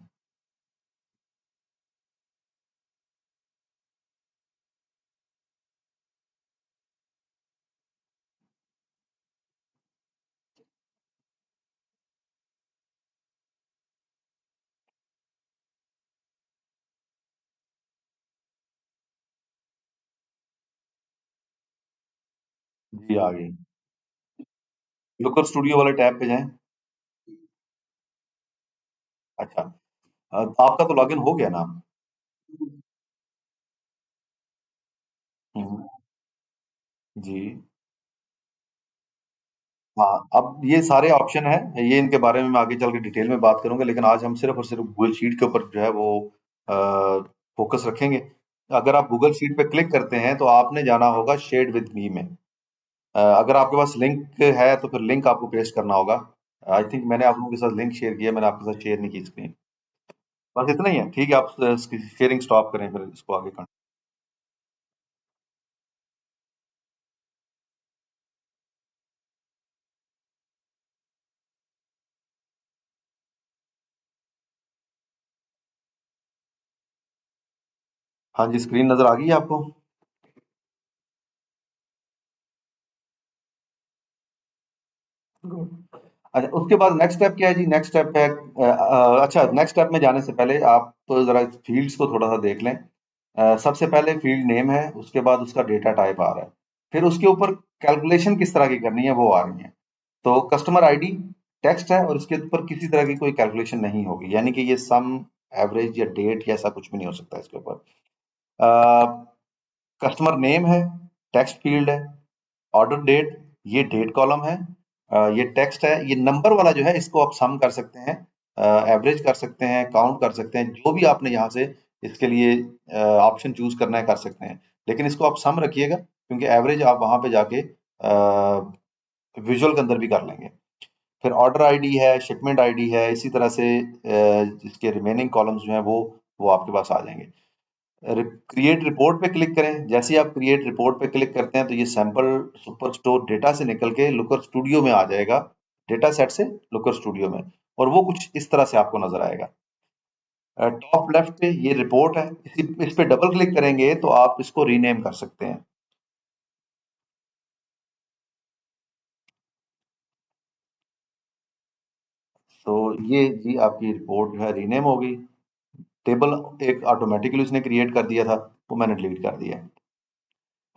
जी आ गई। लुकर स्टूडियो वाले टैब पे जाएं। अच्छा, आपका तो लॉगिन हो गया ना? हम्म, जी। हाँ, अब ये सारे ऑप्शन है, ये इनके बारे में मैं आगे चल के डिटेल में बात करूंगा, लेकिन आज हम सिर्फ और सिर्फ गूगल शीट के ऊपर जो है वो फोकस रखेंगे। अगर आप गूगल शीट पे क्लिक करते हैं तो आपने जाना होगा शेयर्ड विद मी में। अगर आपके पास लिंक है तो फिर लिंक आपको पेस्ट करना होगा। आई थिंक मैंने आप लोगों के साथ लिंक शेयर किया, मैंने आपके साथ शेयर नहीं की स्क्रीन। बस इतना ही है, ठीक है, आप शेयरिंग स्टॉप करें फिर इसको आगे कर। हाँ जी, स्क्रीन नजर आ गई है आपको? गुड। अच्छा, उसके बाद नेक्स्ट स्टेप क्या है जी? नेक्स्ट स्टेप है अच्छा, नेक्स्ट स्टेप में जाने से पहले आप तो जरा फील्ड्स को थोड़ा सा देख लें। सबसे पहले फील्ड नेम है, उसके बाद उसका डेटा टाइप आ रहा है, फिर उसके ऊपर कैलकुलेशन किस तरह की करनी है वो आ रही है। तो कस्टमर आईडी टेक्स्ट है और इसके ऊपर किसी तरह की कोई कैलकुलेशन नहीं होगी, यानी कि ये सम, एवरेज या डेट या ऐसा कुछ भी नहीं हो सकता इसके ऊपर। कस्टमर नेम है, टेक्स्ट फील्ड है। ऑर्डर डेट, ये डेट कॉलम है। ये टेक्स्ट है। ये नंबर वाला जो है इसको आप सम कर सकते हैं, एवरेज कर सकते हैं, काउंट कर सकते हैं, जो भी आपने यहाँ से इसके लिए ऑप्शन चूज करना है कर सकते हैं, लेकिन इसको आप सम रखिएगा क्योंकि एवरेज आप वहां पे जाके विजुअल के अंदर भी कर लेंगे। फिर ऑर्डर आईडी है, शिपमेंट आईडी है, इसी तरह से इसके रिमेनिंग कॉलम्स जो हैं वो आपके पास आ जाएंगे। क्रिएट रिपोर्ट पे क्लिक करें। जैसे ही आप क्रिएट रिपोर्ट पे क्लिक करते हैं तो ये सैंपल सुपर स्टोर डेटा से निकल के लुकर स्टूडियो में आ जाएगा, डेटा सेट से लुकर स्टूडियो में, और वो कुछ इस तरह से आपको नजर आएगा। टॉप लेफ्ट पे ये रिपोर्ट है, इस पे डबल क्लिक करेंगे तो आप इसको रीनेम कर सकते हैं। तो ये जी आपकी रिपोर्ट जो है रीनेम हो गई। टेबल एक ऑटोमेटिकली उसने क्रिएट कर दिया था, वो मैंने डिलीट कर दिया है।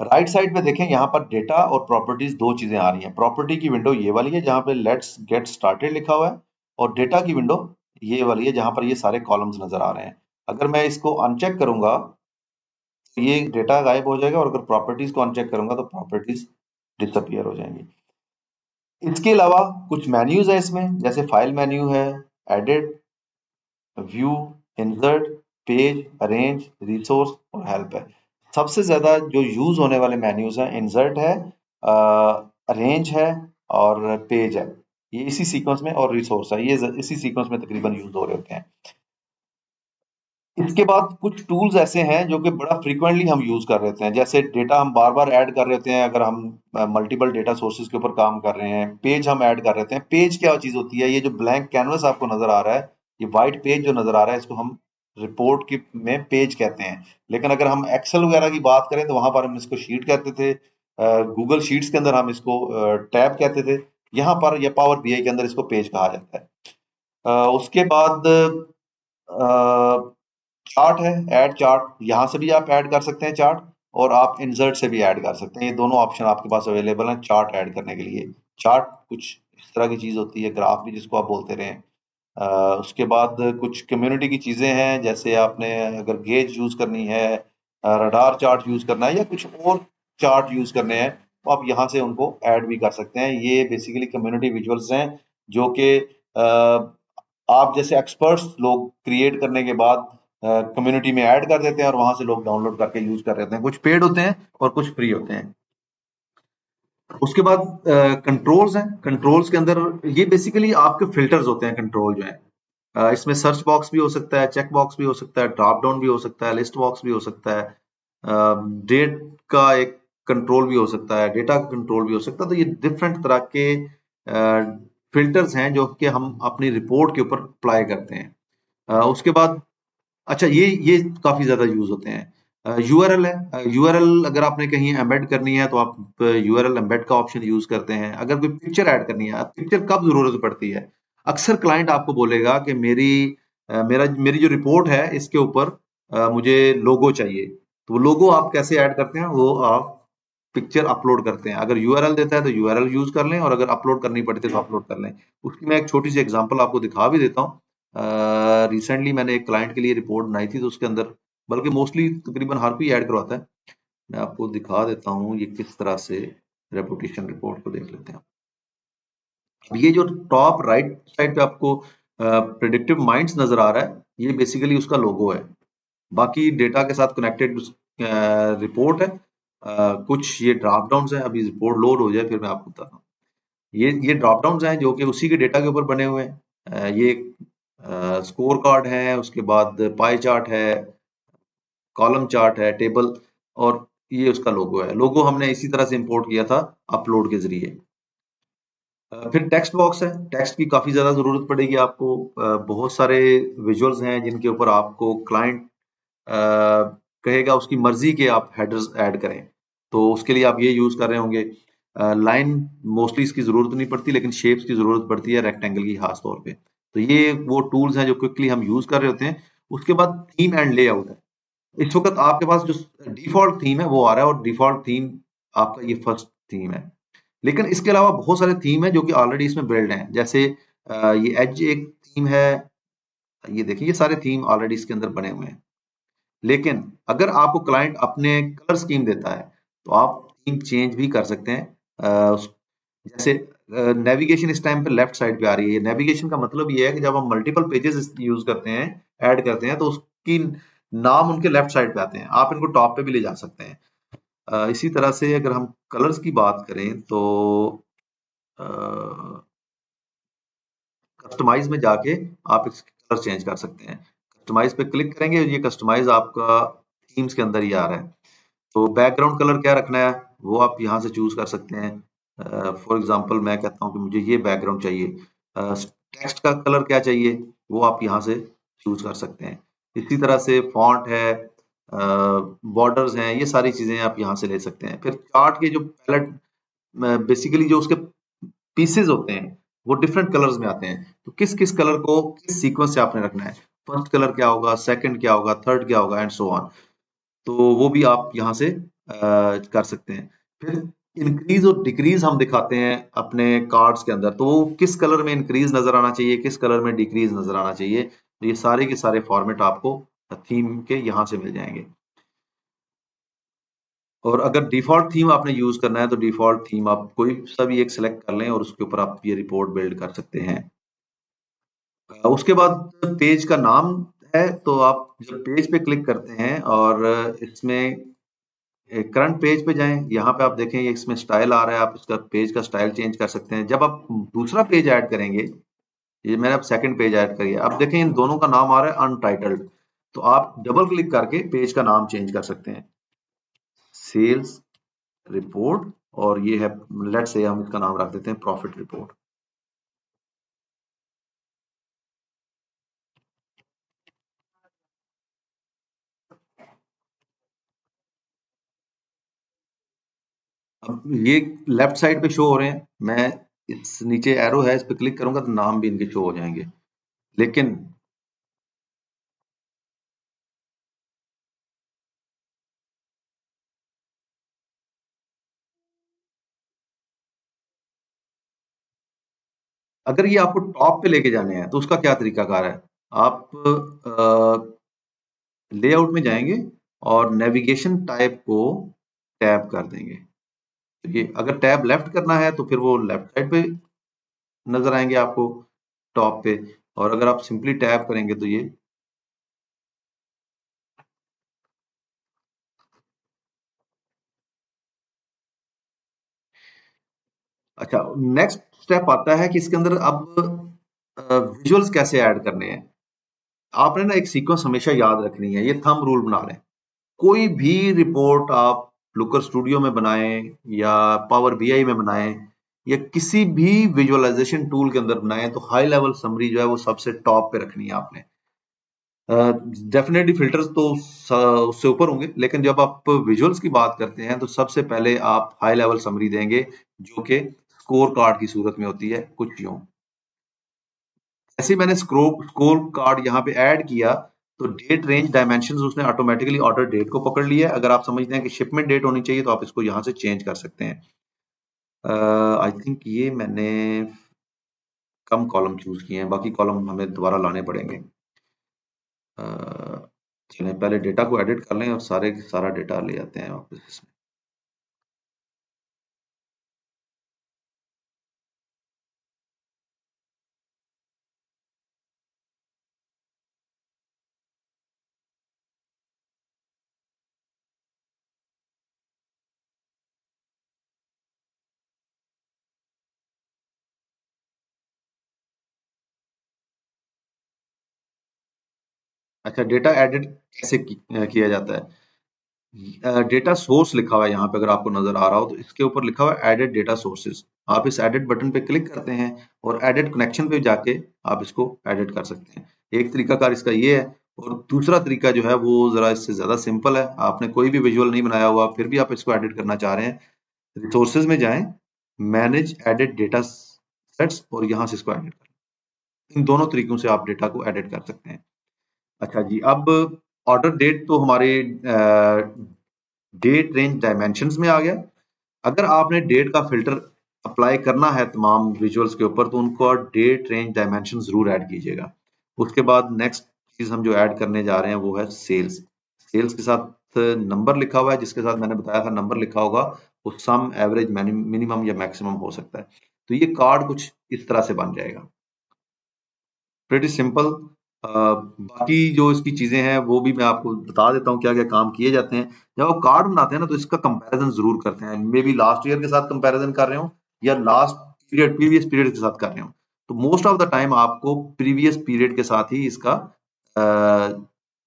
राइट साइड पे देखें, यहाँ पर डेटा और प्रॉपर्टीज दो चीजें आ रही हैं। प्रॉपर्टी की विंडो ये वाली है जहाँ पे लेट्स गेट स्टार्टेड लिखा हुआ है, और डेटा की विंडो ये वाली है जहाँ पर ये सारे कॉलम्स नजर आ रहे हैं। अगर मैं इसको अनचेक करूंगा तो ये डेटा गायब हो जाएगा, और अगर प्रॉपर्टीज को अनचेक करूंगा तो प्रॉपर्टीज डिसअपियर हो जाएंगी। इसके अलावा कुछ मेन्यूज है इसमें, जैसे फाइल मेन्यू है, edit, view, insert, page, arrange, resource और हेल्प है। सबसे ज्यादा जो यूज होने वाले मेन्यूज हैं, इंसर्ट है, अरेंज है और पेज है। ये इसी सीक्वेंस में, और रिसोर्स है, ये इसी सीक्वेंस में तकरीबन यूज हो रहे होते हैं। इसके बाद कुछ टूल्स ऐसे हैं जो कि बड़ा फ्रीक्वेंटली हम यूज कर रहे होते हैं, जैसे डेटा हम बार बार ऐड कर रहे होते हैं अगर हम मल्टीपल डेटा सोर्सेज के ऊपर काम कर रहे हैं। पेज हम ऐड कर रहे होते हैं। पेज क्या चीज होती है? ये जो ब्लैंक कैनवस आपको नजर आ रहा है, ये व्हाइट पेज जो नजर आ रहा है, इसको हम रिपोर्ट की में पेज कहते हैं। लेकिन अगर हम एक्सेल वगैरह की बात करें तो वहां पर हम इसको शीट कहते थे, गूगल शीट्स के अंदर हम इसको टैब कहते थे, यहाँ पर या पावर बीआई के अंदर इसको पेज कहा जाता है। उसके बाद चार्ट है, ऐड चार्ट, यहाँ से भी आप ऐड कर सकते हैं चार्ट, और आप इंसर्ट से भी ऐड कर सकते हैं। ये दोनों ऑप्शन आपके पास अवेलेबल हैं चार्ट ऐड करने के लिए। चार्ट कुछ इस तरह की चीज होती है, ग्राफ भी जिसको आप बोलते रहे। उसके बाद कुछ कम्युनिटी की चीजें हैं, जैसे आपने अगर गेज यूज करनी है, रडार चार्ट यूज करना है, या कुछ और चार्ट यूज करने हैं, तो आप यहाँ से उनको ऐड भी कर सकते हैं। ये बेसिकली कम्युनिटी विजुअल्स हैं जो कि आप जैसे एक्सपर्ट्स लोग क्रिएट करने के बाद कम्युनिटी में ऐड कर देते हैं, और वहां से लोग डाउनलोड करके यूज कर रहे हैं। कुछ पेड होते हैं और कुछ फ्री होते हैं। उसके बाद कंट्रोल्स हैं। कंट्रोल्स के अंदर ये बेसिकली आपके फिल्टर्स होते हैं। कंट्रोल जो है, इसमें सर्च बॉक्स भी हो सकता है, चेक बॉक्स भी हो सकता है, ड्रॉप डाउन भी हो सकता है, लिस्ट बॉक्स भी हो सकता है, डेट का एक कंट्रोल भी हो सकता है, डेटा का कंट्रोल भी हो सकता है। तो ये डिफरेंट तरह के फिल्टर्स हैं जो कि हम अपनी रिपोर्ट के ऊपर अप्लाई करते हैं। उसके बाद अच्छा, ये काफी ज्यादा यूज होते हैं। यूआरएल है। यूआरएल अगर आपने कहीं एम्बेड करनी है तो आप यूआरएल एम्बेड का ऑप्शन यूज करते हैं। अगर कोई पिक्चर ऐड करनी है, पिक्चर कब जरूरत पड़ती है? अक्सर क्लाइंट आपको बोलेगा कि मेरी जो रिपोर्ट है इसके ऊपर मुझे लोगो चाहिए। तो वो लोगो आप कैसे ऐड करते हैं? वो आप पिक्चर अपलोड करते हैं। अगर यूआरएल देता है तो यूआरएल यूज कर लें, और अगर अपलोड करनी पड़ती है तो अपलोड कर लें। उसकी मैं एक छोटी सी एग्जांपल आपको दिखा भी देता हूँ। रिसेंटली मैंने एक क्लाइंट के लिए रिपोर्ट बनाई थी, तो उसके अंदर बल्कि मोस्टली तकरीबन हर कोई ऐड करवाता है। मैं आपको दिखा देता हूँ ये किस तरह से। रेपुटेशन रिपोर्ट को देख लेते हैं। अब ये जो टॉप राइट साइड पे आपको प्रिडिक्टिव माइंड्स नजर आ रहा है, ये बेसिकली उसका लोगो है। बाकी डेटा के साथ कनेक्टेड रिपोर्ट है। कुछ ये ड्रॉप डाउन है। अभी रिपोर्ट लोड हो जाए फिर मैं आपको बताता हूँ। ये ड्रॉप डाउन हैं जो कि उसी के डेटा के ऊपर बने हुए हैं। ये स्कोर कार्ड है, उसके बाद पाई चार्ट है, कॉलम चार्ट है, टेबल, और ये उसका लोगो है। लोगो हमने इसी तरह से इंपोर्ट किया था अपलोड के जरिए। फिर टेक्स्ट बॉक्स है। टेक्स्ट की काफी ज्यादा जरूरत पड़ेगी आपको। बहुत सारे विजुअल्स हैं जिनके ऊपर आपको क्लाइंट कहेगा उसकी मर्जी के आप हेडर्स ऐड करें, तो उसके लिए आप ये यूज कर रहे होंगे। लाइन मोस्टली इसकी जरूरत नहीं पड़ती, लेकिन शेप्स की जरूरत पड़ती है, रेक्टेंगल की खास तौर पे। तो ये वो टूल्स हैं जो क्विकली हम यूज कर रहे होते हैं। उसके बाद थीम एंड लेआउट है। इस वक्त आपके पास जो डिफॉल्ट थीम है वो आ रहा है, और डिफॉल्ट थीम आपका ये फर्स्ट थीम है। लेकिन इसके अलावा बहुत सारे थीम है जो कि ऑलरेडी इसमें बिल्ड हैं। जैसे ये एज एक थीम है। ये देखिए, ये सारे थीम ऑलरेडी इसके अंदर बने हुए हैं। लेकिन अगर आपको क्लाइंट अपने कलर स्कीम देता है तो आप थीम चेंज भी कर सकते हैं। जैसे नेविगेशन इस टाइम पे लेफ्ट साइड पे आ रही है। नेविगेशन का मतलब ये है कि जब हम मल्टीपल पेजेस यूज करते हैं, ऐड करते हैं, तो उसकी नाम उनके लेफ्ट साइड पे आते हैं। आप इनको टॉप पे भी ले जा सकते हैं। इसी तरह से अगर हम कलर्स की बात करें तो कस्टमाइज में जाके आप इसके कलर चेंज कर सकते हैं। कस्टमाइज पे क्लिक करेंगे, ये कस्टमाइज आपका थीम्स के अंदर ही आ रहा है। तो बैकग्राउंड कलर क्या रखना है वो आप यहाँ से चूज कर सकते हैं। फॉर एग्जांपल मैं कहता हूँ कि मुझे ये बैकग्राउंड चाहिए। टेक्स्ट का कलर क्या चाहिए वो आप यहाँ से चूज कर सकते हैं। इसी तरह से फॉन्ट है, बॉर्डर्स हैं, ये सारी चीजें आप यहाँ से ले सकते हैं। फिर चार्ट के जो पैलेट, बेसिकली जो उसके पीसेज होते हैं वो डिफरेंट कलर्स में आते हैं। तो किस किस कलर को किस सीक्वेंस से आपने रखना है, फर्स्ट कलर क्या होगा, सेकंड क्या होगा, थर्ड क्या होगा, एंड सो ऑन। तो वो भी आप यहाँ से कर सकते हैं। फिर इंक्रीज और डिक्रीज हम दिखाते हैं अपने कार्ड्स के अंदर, तो वो किस कलर में इंक्रीज नजर आना चाहिए, किस कलर में डिक्रीज नजर आना चाहिए। तो ये सारे के सारे फॉर्मेट आपको थीम के यहाँ से मिल जाएंगे। और अगर डिफॉल्ट थीम आपने यूज करना है तो डिफॉल्ट थीम आप कोई सा भी एक सिलेक्ट कर लें और उसके ऊपर आप ये रिपोर्ट बिल्ड कर सकते हैं। उसके बाद पेज का नाम है, तो आप जब पेज पे क्लिक करते हैं और इसमें करंट पेज पे जाएं, यहाँ पे आप देखें ये इसमें स्टाइल आ रहा है, आप इसका पेज का स्टाइल चेंज कर सकते हैं। जब आप दूसरा पेज ऐड करेंगे, ये मैंने अब सेकंड पेज ऐड करिए, अब देखें इन दोनों का नाम आ रहा है अनटाइटल्ड। तो आप डबल क्लिक करके पेज का नाम चेंज कर सकते हैं, सेल्स रिपोर्ट, और ये है, लेट्स से हम इसका नाम रख देते हैं प्रॉफिट रिपोर्ट। अब ये लेफ्ट साइड पे शो हो रहे हैं, मैं इस नीचे एरो है इस पे क्लिक करूंगा तो नाम भी इनके शो हो जाएंगे। लेकिन अगर ये आपको टॉप पे लेके जाने हैं तो उसका क्या तरीकाकार है, आप लेआउट में जाएंगे और नेविगेशन टाइप को टैब कर देंगे। तो ये अगर टैब लेफ्ट करना है तो फिर वो लेफ्ट साइड पे नजर आएंगे आपको टॉप पे, और अगर आप सिंपली टैब करेंगे तो ये, अच्छा नेक्स्ट स्टेप आता है कि इसके अंदर अब विजुअल्स कैसे ऐड करने हैं। आपने ना एक सीक्वेंस हमेशा याद रखनी है, ये थंब रूल बना लें। कोई भी रिपोर्ट आप लुकर स्टूडियो में बनाएं या पावर बीआई में बनाएं या किसी भी विजुअलाइजेशन टूल के अंदर बनाएं, तो हाई लेवल समरी जो है वो सबसे टॉप पे रखनी है आपने। डेफिनेटली फिल्टर्स तो उससे ऊपर होंगे, लेकिन जब आप विजुअल्स की बात करते हैं तो सबसे पहले आप हाई लेवल समरी देंगे, जो कि स्कोर कार्ड की सूरत में होती है कुछ यूं। ऐसे ही मैंने स्कोर कार्ड यहाँ पे ऐड किया तो डेट रेंज डायमेंशंस उसने ऑटोमेटिकली ऑर्डर डेट को पकड़ लिया है। अगर आप समझते हैं कि शिपमेंट डेट होनी चाहिए तो आप इसको यहाँ से चेंज कर सकते हैं। आई थिंक ये मैंने कम कॉलम चूज किए हैं, बाकी कॉलम हमें दोबारा लाने पड़ेंगे। चलें पहले डेटा को एडिट कर लें और सारा डेटा ले आते हैं वापस इसमें। अच्छा डेटा एडिट कैसे किया जाता है। डेटा सोर्स लिखा हुआ है यहाँ पे, अगर आपको नजर आ रहा हो तो इसके ऊपर लिखा हुआ है एडिट डेटा सोर्सेज। आप इस एडिट बटन पे क्लिक करते हैं और एडिट कनेक्शन पे जाके आप इसको एडिट कर सकते हैं। एक तरीकाकार इसका ये है, और दूसरा तरीका जो है वो जरा इससे ज्यादा सिंपल है। आपने कोई भी विजुअल नहीं बनाया हुआ फिर भी आप इसको एडिट करना चाह रहे हैं, रिसोर्सेज में जाएं, मैनेज एडिट डेटा सेट्स, और यहाँ से इसको एडिट करें। इन दोनों तरीकों से आप डेटा को एडिट कर सकते हैं। अच्छा जी, अब ऑर्डर डेट तो हमारे डेट रेंज डायमेंशंस में आ गया। अगर आपने डेट का फिल्टर अप्लाई करना है तमाम विजुअल्स के ऊपर तो उनको डेट रेंज डायमेंशन जरूर ऐड कीजिएगा। उसके बाद नेक्स्ट चीज हम जो ऐड करने जा रहे हैं वो है सेल्स। सेल्स के साथ नंबर लिखा हुआ है, जिसके साथ मैंने बताया था नंबर लिखा होगा वो सम एवरेज मिनिमम या मैक्सिमम हो सकता है। तो ये कार्ड कुछ इस तरह से बन जाएगा, प्रेटी सिंपल। बाकी जो इसकी चीजें हैं वो भी मैं आपको बता देता हूँ क्या क्या काम किए जाते हैं। जब आप कार्ड बनाते हैं ना तो इसका कंपैरिजन जरूर करते हैं, मे बी लास्ट ईयर के साथ कंपैरिजन कर रहे हो या लास्ट पीरियड प्रीवियस पीरियड के साथ कर रहे हो। तो मोस्ट ऑफ द टाइम आपको प्रीवियस पीरियड के साथ ही इसका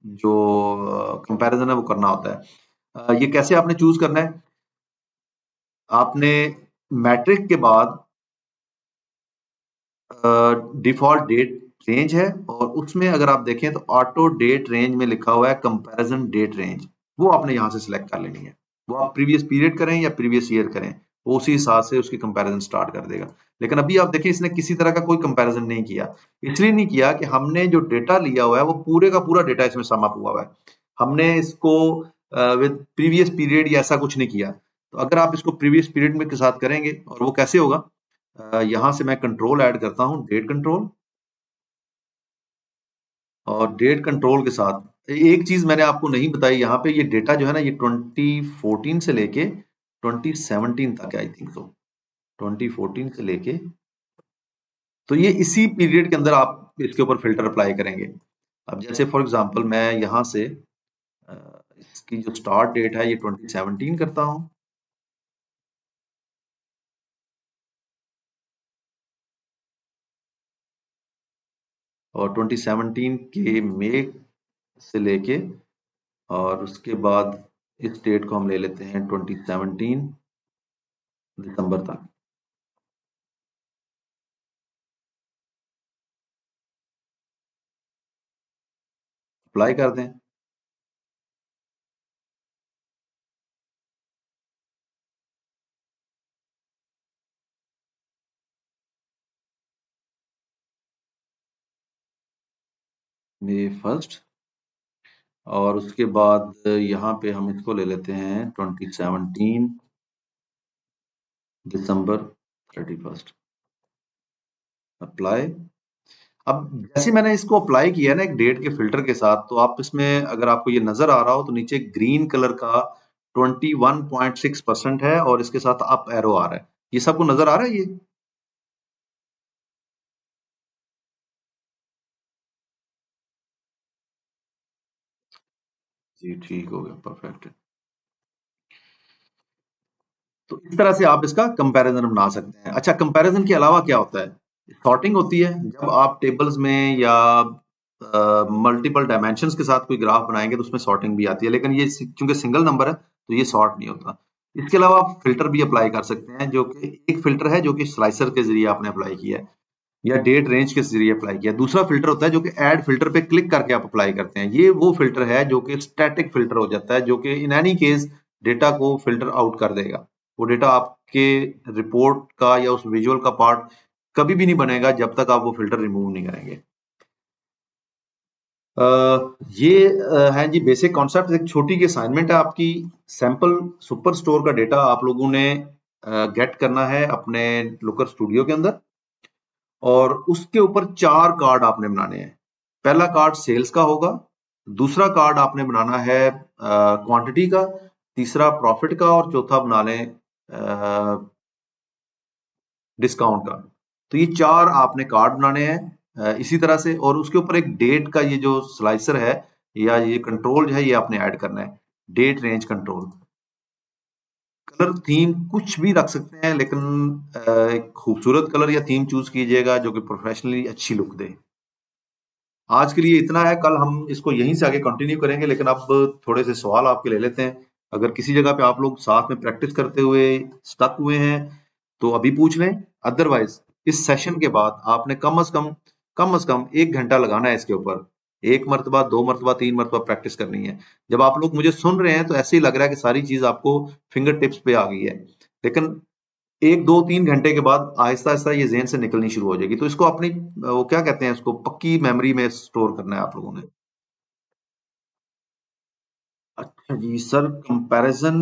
जो कंपैरिजन है वो करना होता है। ये कैसे आपने चूज करना है? आपने मैट्रिक के बाद डिफॉल्ट डेट रेंज है और उसमें अगर आप देखें तो ऑटो डेट रेंज में लिखा हुआ है कंपैरिजन डेट रेंज, वो आपने यहाँ से सिलेक्ट कर लेनी है। वो आप प्रीवियस पीरियड करें या प्रीवियस ईयर करें, वो उसी हिसाब से उसकी कंपैरिजन स्टार्ट कर देगा। लेकिन अभी आप देखिए इसने किसी तरह का कोई कंपैरिजन नहीं किया। इसलिए नहीं किया कि हमने जो डेटा लिया हुआ है वो पूरे का पूरा डेटा इसमें सम अप हुआ हुआ है। हमने इसको विद प्रीवियस पीरियड या ऐसा कुछ नहीं किया। तो अगर आप इसको प्रीवियस पीरियड में के साथ करेंगे, और वो कैसे होगा, यहां से मैं कंट्रोल ऐड करता हूं, डेट कंट्रोल, और डेट कंट्रोल के साथ एक चीज मैंने आपको नहीं बताई, यहाँ पे ये डेटा जो है ना, ये 2014 से लेके 2017 तक है, आई थिंक सो 2014 से लेके, तो ये इसी पीरियड के अंदर आप इसके ऊपर फिल्टर अप्लाई करेंगे। अब जैसे फॉर एग्जांपल मैं यहाँ से इसकी जो स्टार्ट डेट है ये 2017 करता हूँ, और 2017 के मई से लेके, और उसके बाद इस डेट को हम ले लेते हैं 2017 दिसंबर तक। अप्लाई कर दें। मई फर्स्ट, और उसके बाद यहाँ पे हम इसको ले लेते हैं 2017 दिसंबर 31st। अप्लाई। अब जैसे मैंने इसको अप्लाई किया ना एक डेट के फिल्टर के साथ, तो आप इसमें अगर आपको ये नजर आ रहा हो तो नीचे ग्रीन कलर का 21.6% है और इसके साथ अप एरो आ रहा है। ये सबको नजर आ रहा है ये? जी ठीक हो गया, परफेक्ट है। तो इस तरह से आप इसका कंपैरिजन बना सकते हैं। अच्छा, कंपैरिजन के अलावा क्या होता है? सॉर्टिंग होती है। जब आप टेबल्स में या मल्टीपल डायमेंशंस के साथ कोई ग्राफ बनाएंगे तो उसमें सॉर्टिंग भी आती है, लेकिन ये चूंकि सिंगल नंबर है तो ये सॉर्ट नहीं होता। इसके अलावा आप फिल्टर भी अप्लाई कर सकते हैं, जो कि एक फिल्टर है जो कि स्लाइसर के जरिए आपने अप्लाई किया है या डेट रेंज के जरिए अप्लाई किया। दूसरा फिल्टर होता है जो कि ऐड फिल्टर पे क्लिक करके आप अप्लाई करते हैं। ये वो फिल्टर है जो कि स्टैटिक फिल्टर हो जाता है, जो कि इन एनी केस डेटा को फिल्टर आउट कर देगा। वो डेटा आपके रिपोर्ट का या उस विजुअल का पार्ट कभी भी नहीं बनेगा जब तक आप वो फिल्टर रिमूव नहीं करेंगे। ये है जी बेसिक कॉन्सेप्ट। एक छोटी की असाइनमेंट है आपकी। सैंपल सुपर स्टोर का डेटा आप लोगों ने गेट करना है अपने लुकर स्टूडियो के अंदर, और उसके ऊपर 4 कार्ड आपने बनाने हैं। पहला कार्ड सेल्स का होगा, दूसरा कार्ड आपने बनाना है क्वांटिटी का, तीसरा प्रॉफिट का, और चौथा बना लें डिस्काउंट का। तो ये 4 आपने कार्ड बनाने हैं इसी तरह से, और उसके ऊपर एक डेट का ये जो स्लाइसर है या ये कंट्रोल जो है ये आपने ऐड करना है, date range control. Colour theme कुछ भी रख सकते हैं, लेकिन एक खूबसूरत कलर या थीम चूज कीजिएगा जो कि प्रोफेशनली अच्छी लुक दे। आज के लिए इतना है, कल हम इसको यहीं से आगे कंटिन्यू करेंगे, लेकिन अब थोड़े से सवाल आपके ले लेते हैं। अगर किसी जगह पे आप लोग साथ में प्रैक्टिस करते हुए स्टक हुए हैं तो अभी पूछ लें। अदरवाइज इस सेशन के बाद आपने कम से कम 1 घंटा लगाना है इसके ऊपर। 1 मरतबा, 2 मरतबा, 3 मरतबा प्रैक्टिस करनी है। जब आप लोग मुझे सुन रहे हैं तो ऐसे ही लग रहा है कि सारी चीज आपको फिंगर टिप्स पे आ गई है, लेकिन 1, 2, 3 घंटे के बाद आहिस्ता आहिस्ता ये जेहन से निकलनी शुरू हो जाएगी। तो इसको अपनी वो क्या कहते हैं, इसको पक्की मेमोरी में स्टोर करना है आप लोगों ने। अच्छा जी सर, कंपैरिजन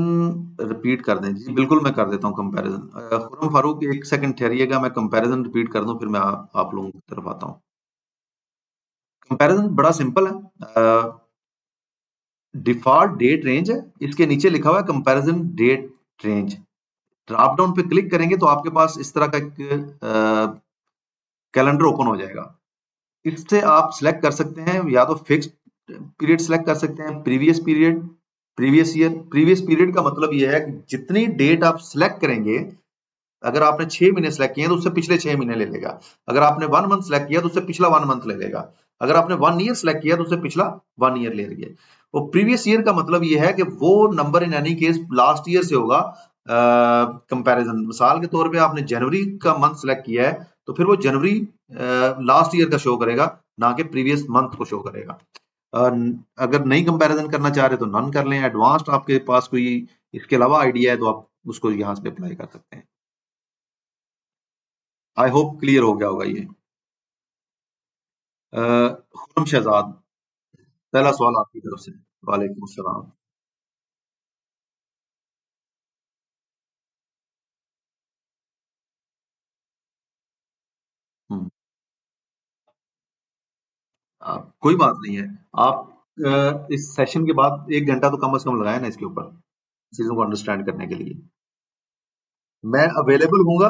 रिपीट कर दें? जी बिल्कुल, मैं कर देता हूँ कंपैरिजन। खुरम फारूक, एक सेकंड ठहरिएगा, मैं कंपैरिजन रिपीट कर दूं, फिर मैं आप लोगों की तरफ आता हूँ। कंपैरिजन बड़ा सिंपल है। डिफॉल्ट डेट रेंज है, इसके नीचे लिखा हुआ है comparison date range. Drop down पे क्लिक करेंगे तो आपके पास इस तरह का एक कैलेंडर ओपन हो जाएगा। इससे आप सिलेक्ट कर सकते हैं, या तो फिक्स्ड पीरियड सिलेक्ट कर सकते हैं, previous period, previous year. Previous period का मतलब यह है कि जितनी डेट आप सिलेक्ट करेंगे, अगर आपने 6 महीने सेलेक्ट किए तो उससे पिछले 6 महीने ले लेगा। अगर आपने 1 मंथ सेलेक्ट किया तो उससे पिछला 1 मंथ ले लेगा। अगर आपने 1 ईयर सेलेक्ट किया तो उससे पिछला 1 ईयर ले लिया। वो प्रीवियस ईयर का मतलब ये है कि वो number in any case last year से होगा कंपैरिजन। मिसाल के तौर पे आपने जनवरी का मंथ सेलेक्ट किया है तो फिर वो जनवरी लास्ट ईयर का शो करेगा, ना कि प्रीवियस मंथ को शो करेगा। अगर नहीं कंपैरिजन करना चाह रहे तो नन कर लें। एडवांस्ड आपके पास कोई इसके अलावा आइडिया है तो आप उसको यहाँ से अप्लाई कर सकते हैं। आई होप क्लियर हो गया होगा ये। खुरम शहजाद, पहला सवाल आपकी तरफ से। वालेकुम अस्सलाम। हम्म, कोई बात नहीं है। आप इस सेशन के बाद 1 घंटा तो कम से कम लगाए ना इसके ऊपर, चीजों को अंडरस्टैंड करने के लिए। मैं अवेलेबल हूँगा।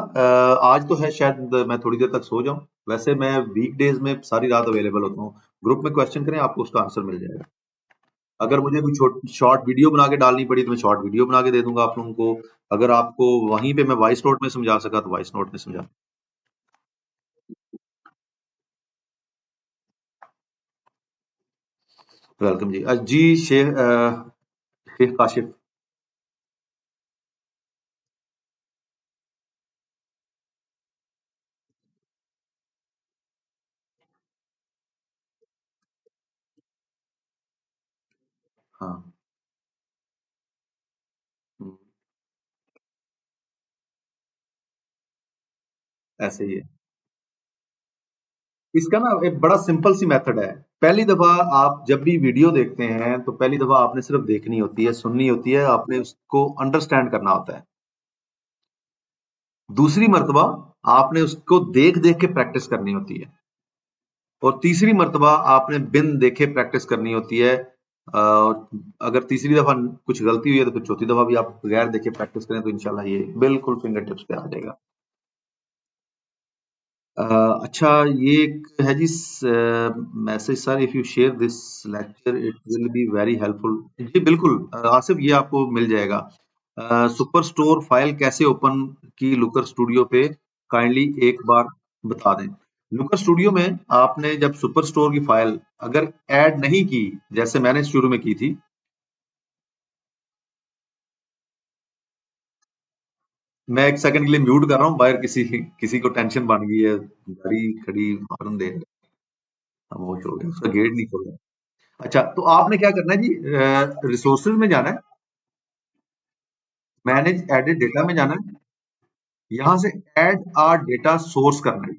आज तो है शायद मैं थोड़ी देर तक सो जाऊं। वैसे मैं वीकडेज में सारी रात अवेलेबल होता हूँ। ग्रुप में क्वेश्चन करें, आपको उसका आंसर मिल जाएगा। अगर मुझे कोई शॉर्ट वीडियो बना के डालनी पड़ी तो मैं शॉर्ट वीडियो बना के दे दूंगा आप लोगों को। अगर आपको वहीं पे मैं वॉइस नोट में समझा सका तो वॉइस नोट में समझा। वेलकम जी। जी शेख काशिफ। हाँ। हम्म, ऐसे ही है। इसका ना एक बड़ा सिंपल सी मेथड है। पहली दफा आप जब भी वीडियो देखते हैं तो पहली दफा आपने सिर्फ देखनी होती है, सुननी होती है, आपने उसको अंडरस्टैंड करना होता है। दूसरी मर्तबा आपने उसको देख देख के प्रैक्टिस करनी होती है। और तीसरी मर्तबा आपने बिन देखे प्रैक्टिस करनी होती है। और अगर तीसरी दफा कुछ गलती हुई है तो फिर चौथी दफा भी आप बगैर देखे प्रैक्टिस करें तो इंशाल्लाह ये बिल्कुल फिंगर टिप्स पे आ जाएगा। अ, अच्छा, ये एक है जी message sir, if you share this lecture it will be very helpful. जी बिल्कुल आसिफ, ये आपको मिल जाएगा। सुपर स्टोर फाइल कैसे ओपन की लुकर स्टूडियो पे, काइंडली एक बार बता दें। लुकर स्टूडियो में आपने जब सुपर स्टोर की फाइल अगर ऐड नहीं की, जैसे मैंने शुरू में की थी। मैं एक सेकंड के लिए म्यूट कर रहा हूँ, बाहर किसी किसी को टेंशन बन गई है, गाड़ी खड़ी हॉर्न दे रहे हैं। खामोश हो गया, उसका गेट नहीं खोल रहा। अच्छा, तो आपने क्या करना है जी, रिसोर्सेज में जाना है, मैनेज एडिट डेटा में जाना है, यहां से ऐड आ डेटा सोर्स करना है।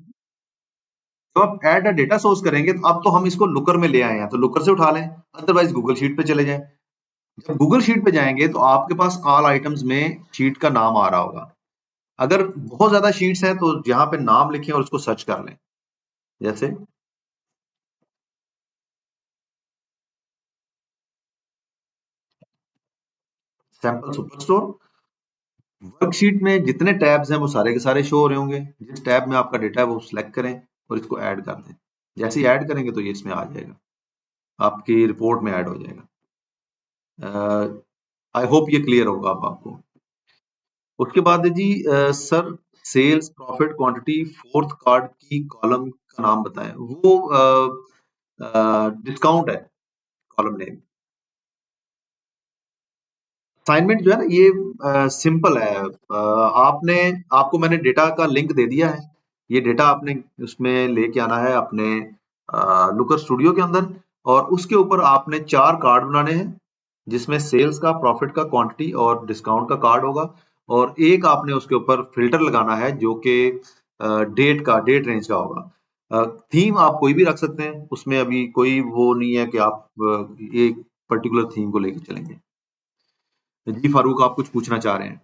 तो आप ऐड अ डेटा सोर्स करेंगे तो अब तो हम इसको लुकर में ले आए हैं, तो लुकर से उठा लें, अदरवाइज गूगल शीट पे चले जाएं। जब गूगल शीट पे जाएंगे तो आपके पास ऑल आइटम्स में शीट का नाम आ रहा होगा। अगर बहुत ज्यादा शीट्स हैं तो यहाँ पे नाम लिखें और उसको सर्च कर लें। जैसे सैंपल सुपर स्टोर, वर्कशीट में जितने टैब्स हैं वो सारे के सारे शो हो रहे होंगे। जिस टैब में आपका डेटा है वो सिलेक्ट करें और इसको ऐड कर दें। जैसे ही ऐड करेंगे तो ये इसमें आ जाएगा, आपकी रिपोर्ट में ऐड हो जाएगा। आई होप ये क्लियर होगा अब आपको। उसके बाद है जी sir, sales profit quantity fourth card की कॉलम का नाम बताएं। वो डिस्काउंट है कॉलम नेम। असाइनमेंट जो है ना ये सिंपल है। आपने आपको मैंने डेटा का लिंक दे दिया है। ये डेटा आपने उसमें लेके आना है अपने लुकर स्टूडियो के अंदर। और उसके ऊपर आपने 4 कार्ड बनाने हैं, जिसमें सेल्स का, प्रॉफिट का, क्वांटिटी और डिस्काउंट का कार्ड होगा। और एक आपने उसके ऊपर फिल्टर लगाना है जो कि डेट रेंज का होगा। थीम आप कोई भी रख सकते हैं, उसमें अभी कोई वो नहीं है कि आप एक पर्टिकुलर थीम को लेके चलेंगे। जी फारूक, आप कुछ पूछना चाह रहे हैं?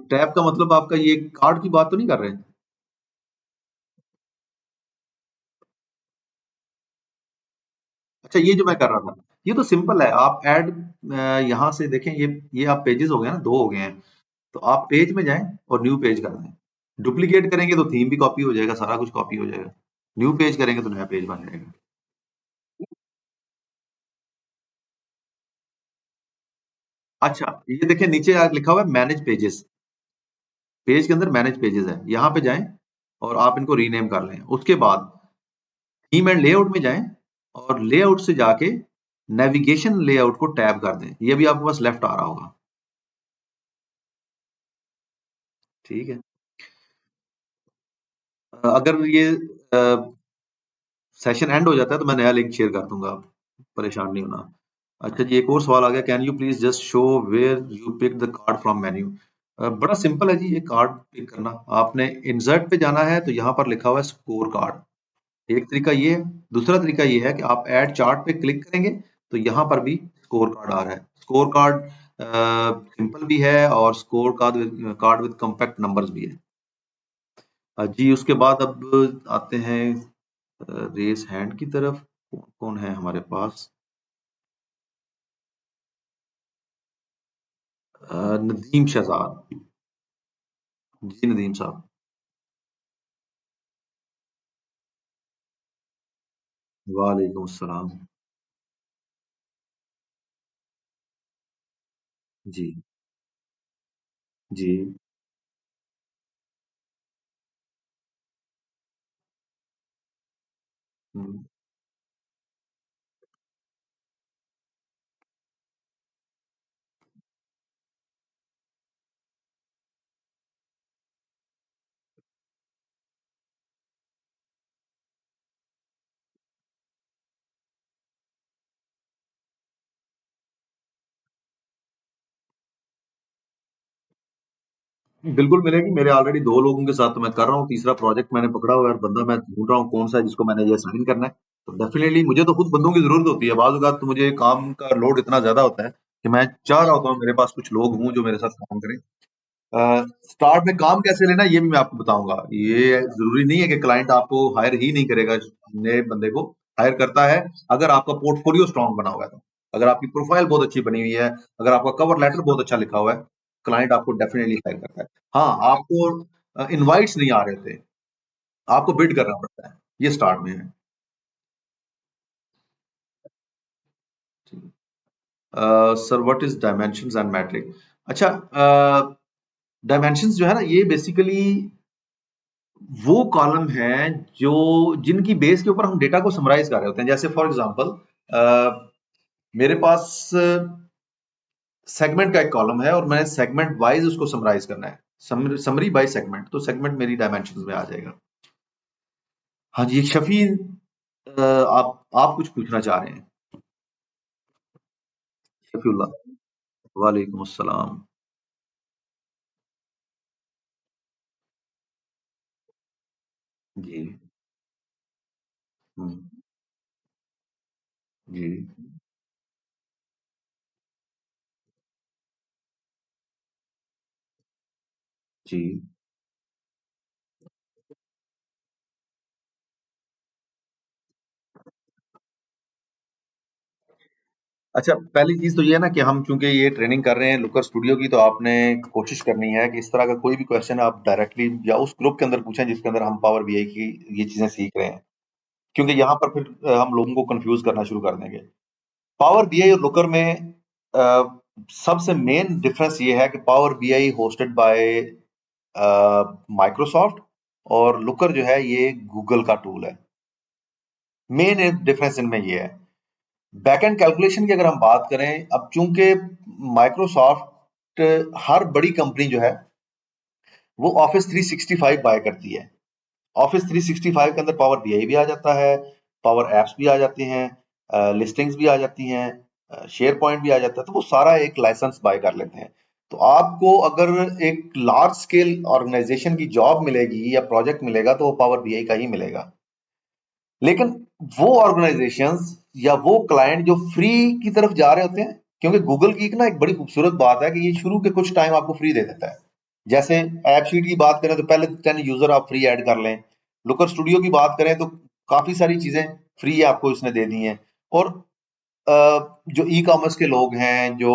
टैब का मतलब आपका ये कार्ड की बात तो नहीं कर रहे हैं? अच्छा, ये जो मैं कर रहा था, ये तो सिंपल है। आप ऐड यहाँ से देखें, ये आप पेजेस हो गए ना, 2 हो गए हैं। तो आप पेज में जाएं और न्यू पेज कर दें। डुप्लीकेट करेंगे तो थीम भी कॉपी हो जाएगा, सारा कुछ कॉपी हो जाएगा। न्यू पेज करेंगे तो नया पेज बन जाएगा। अच्छा, ये देखिए नीचे लिखा हुआ है मैनेज पेजेस। पेज के अंदर मैनेज पेजेस है, यहाँ पे जाएं और आप इनको रीनेम कर लें। उसके बाद थीम एंड लेआउट में जाएं और लेआउट से जाके नेविगेशन लेआउट को टैब कर दें। ये भी आपके पास लेफ्ट आ रहा होगा। ठीक है। अगर ये सेशन एंड हो जाता है तो मैं नया लिंक शेयर कर दूंगा, आप परेशान नहीं होना। अच्छा जी, एक और सवाल आ गया, can you please just show where you pick the card from menu. बड़ा सिंपल है जी, ये कार्ड पिक करना। आपने इंसर्ट पे जाना है तो यहाँ पर लिखा हुआ है स्कोर कार्ड, एक तरीका ये है। दूसरा तरीका ये है कि आप ऐड चार्ट पे क्लिक करेंगे तो यहाँ पर भी स्कोर कार्ड आ रहा है। स्कोर कार्ड सिंपल भी है और score card with compact numbers भी है। जी, उसके बाद अब आते हैं रेस हैंड की तरफ। कौन कौन है हमारे पास? नदीम शहजाद। जी नदीम साहब। वालेकुम अस्सलाम। जी। जी। हम्म। बिल्कुल मिलेगी, मेरे ऑलरेडी दो लोगों के साथ तो मैं कर रहा हूँ, तीसरा प्रोजेक्ट मैंने पकड़ा हुआ है और बंदा मैं ढूंढ रहा हूँ कौन सा है जिसको मैंने ये साइन करना है। तो डेफिनेटली मुझे तो खुद बंदों की जरूरत होती है, बाज़ औक़ात तो मुझे काम का लोड इतना ज्यादा होता है कि मैं चाह रहा होता हूँ मेरे पास कुछ लोग हों जो मेरे साथ काम करें। स्टार्ट में काम कैसे लेना ये भी मैं आपको बताऊंगा। ये जरूरी नहीं है कि क्लाइंट आपको हायर ही नहीं करेगा, नए बंदे को हायर करता है अगर आपका पोर्टफोलियो स्ट्रांग बना हुआ है तो। अगर आपकी प्रोफाइल बहुत अच्छी बनी हुई है, अगर आपका कवर लेटर बहुत अच्छा लिखा हुआ है, क्लाइंट आपको डेफिनेटली हायर करता है। हाँ, आपको इनवाइट्स नहीं आ रहे थे, आपको बिड करना पड़ता है, ये स्टार्ट में है। Sir what is dimensions and metric? अच्छा, डायमेंशंस जो है ना, ये बेसिकली वो कॉलम है जो जिनकी बेस के ऊपर हम डेटा को समराइज कर रहे होते हैं। जैसे फॉर एग्जांपल मेरे पास सेगमेंट का एक कॉलम है और मैंने सेगमेंट वाइज उसको समराइज करना है, समरी बाय सेगमेंट, तो सेगमेंट मेरी डायमेंशंस में आ जाएगा। हाँ जी, शफी, आप कुछ पूछना चाह रहे हैं? शफीउल्लाह। वालेकुम अस्सलाम। जी। हम्म। जी। जी। अच्छा, पहली चीज तो ये है ना कि हम चूंकि ये ट्रेनिंग कर रहे हैं लुकर स्टूडियो की, तो आपने कोशिश करनी है कि इस तरह का कोई भी क्वेश्चन आप डायरेक्टली या उस ग्रुप के अंदर पूछें जिसके अंदर हम पावर बीआई की ये चीजें सीख रहे हैं। क्योंकि यहाँ पर फिर हम लोगों को कंफ्यूज करना शुरू कर देंगे। पावर बीआई और लुकर में सबसे मेन डिफरेंस ये है कि power BI hosted by Microsoft और लुकर जो है ये गूगल का टूल है। मेन डिफरेंस इनमें ये है। बैकएंड कैलकुलेशन की अगर हम बात करें, अब चूंकि माइक्रोसॉफ्ट हर बड़ी कंपनी जो है वो ऑफिस 365 बाय करती है। ऑफिस 365 के अंदर पावर बीआई भी आ जाता है, पावर एप्स भी आ जाती हैं, लिस्टिंग्स भी आ जाती हैं, शेयर पॉइंट भी आ जाता है, तो वो सारा एक लाइसेंस बाय कर लेते हैं। तो आपको अगर एक लार्ज स्केल ऑर्गेनाइजेशन की जॉब मिलेगी या प्रोजेक्ट मिलेगा तो वो पावर बीआई का ही मिलेगा। लेकिन वो ऑर्गेनाइजेशंस या वो क्लाइंट जो फ्री की तरफ जा रहे होते हैं, क्योंकि गूगल की एक ना एक बड़ी खूबसूरत बात है कि ये शुरू के कुछ टाइम आपको फ्री दे देता है। जैसे ऐप शीट की बात करें तो पहले 10 यूजर आप फ्री ऐड कर लें। लुकर स्टूडियो की बात करें तो काफी सारी चीजें फ्री आपको इसने दे दी हैं। और जो ई कॉमर्स के लोग हैं, जो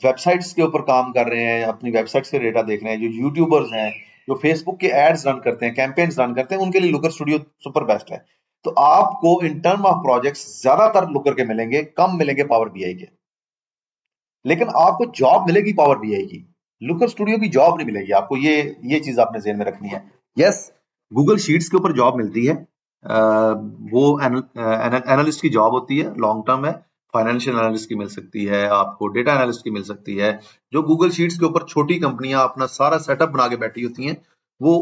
वेबसाइट्स के ऊपर काम कर रहे हैं, अपनी वेबसाइट्स के डेटा देख रहे हैं, जो यूट्यूबर्स हैं, जो फेसबुक के एड्स रन करते हैं, कैंपेन्स रन करते हैं, उनके लिए लुकर स्टूडियो सुपर बेस्ट है। तो आपको इन टर्म ऑफ प्रोजेक्ट्स ज्यादातर लुकर के मिलेंगे, कम मिलेंगे पावर बीआई के। लेकिन आपको जॉब मिलेगी, पावर बीआई की। लुकर स्टूडियो की जॉब नहीं मिलेगी आपको, ये चीज आपने जेहन में रखनी है। यस, गूगल शीट्स के ऊपर जॉब मिलती है। वो एनालिस्ट की जॉब होती है, लॉन्ग टर्म है। फाइनेंशियल एनालिस्ट की मिल सकती है आपको, डेटा एनालिस्ट की मिल सकती है। जो गूगल शीट्स के ऊपर छोटी कंपनियां अपना सारा सेटअप बना के बैठी होती हैं, वो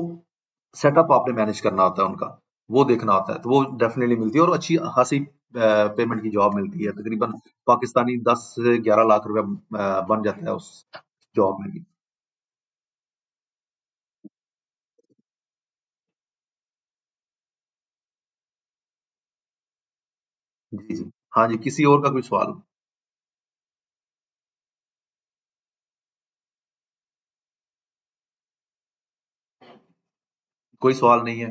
सेटअप आपने मैनेज करना होता है उनका, वो देखना होता है, तो वो डेफिनेटली मिलती है और अच्छी खासी पेमेंट की जॉब मिलती है। तकरीबन पाकिस्तानी 10 से 11 लाख रुपया बन जाता है उस जॉब में भी। जी जी। हाँ जी, किसी और का कोई सवाल? कोई सवाल नहीं है।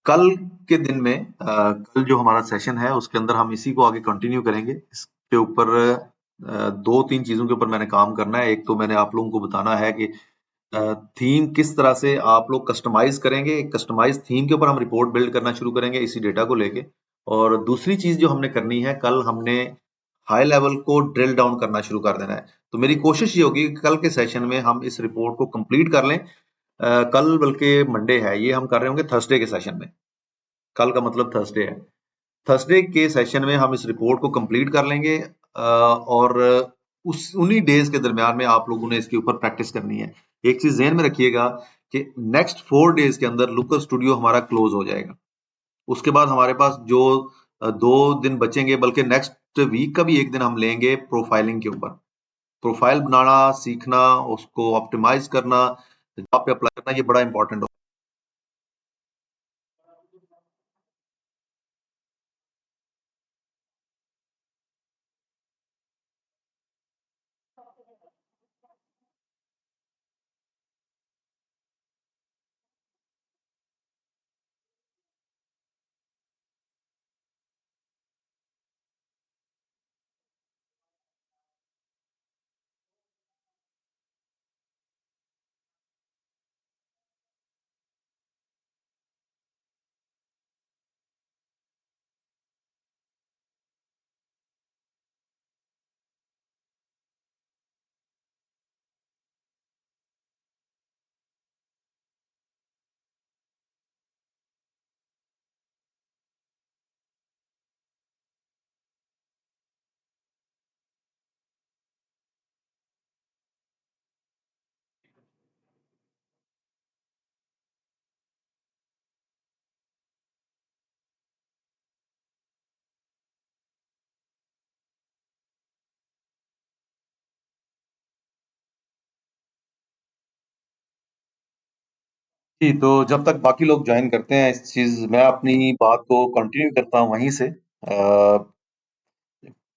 कल के दिन में कल जो हमारा सेशन है उसके अंदर हम इसी को आगे कंटिन्यू करेंगे। इसके ऊपर दो तीन चीजों के ऊपर मैंने काम करना है। एक तो मैंने आप लोगों को बताना है कि थीम किस तरह से आप लोग कस्टमाइज करेंगे। कस्टमाइज थीम के ऊपर हम रिपोर्ट बिल्ड करना शुरू करेंगे इसी डेटा को लेके। और दूसरी चीज जो हमने करनी है, कल हमने हाई लेवल को ड्रिल डाउन करना शुरू कर देना है। तो मेरी कोशिश ये होगी कि कल के सेशन में हम इस रिपोर्ट को कंप्लीट कर लें। कल बल्कि मंडे है, ये हम कर रहे होंगे थर्सडे के सेशन में। कल का मतलब थर्सडे है। थर्सडे के सेशन में हम इस रिपोर्ट को कंप्लीट कर लेंगे, और उस उन्हीं डेज के दरमियान में आप लोगों ने इसके ऊपर प्रैक्टिस करनी है। एक चीज ध्यान में रखिएगा कि नेक्स्ट 4 डेज के अंदर लुकर स्टूडियो हमारा क्लोज हो जाएगा। उसके बाद हमारे पास जो 2 दिन बचेंगे, बल्कि नेक्स्ट वीक का भी एक दिन हम लेंगे प्रोफाइलिंग के ऊपर। प्रोफाइल बनाना सीखना, उसको ऑप्टिमाइज करना, जॉब पे अप्लाई करना, ये बड़ा इंपॉर्टेंट। जी, तो जब तक बाकी लोग ज्वाइन करते हैं इस चीज, मैं अपनी बात को कंटिन्यू करता हूँ वहीं से।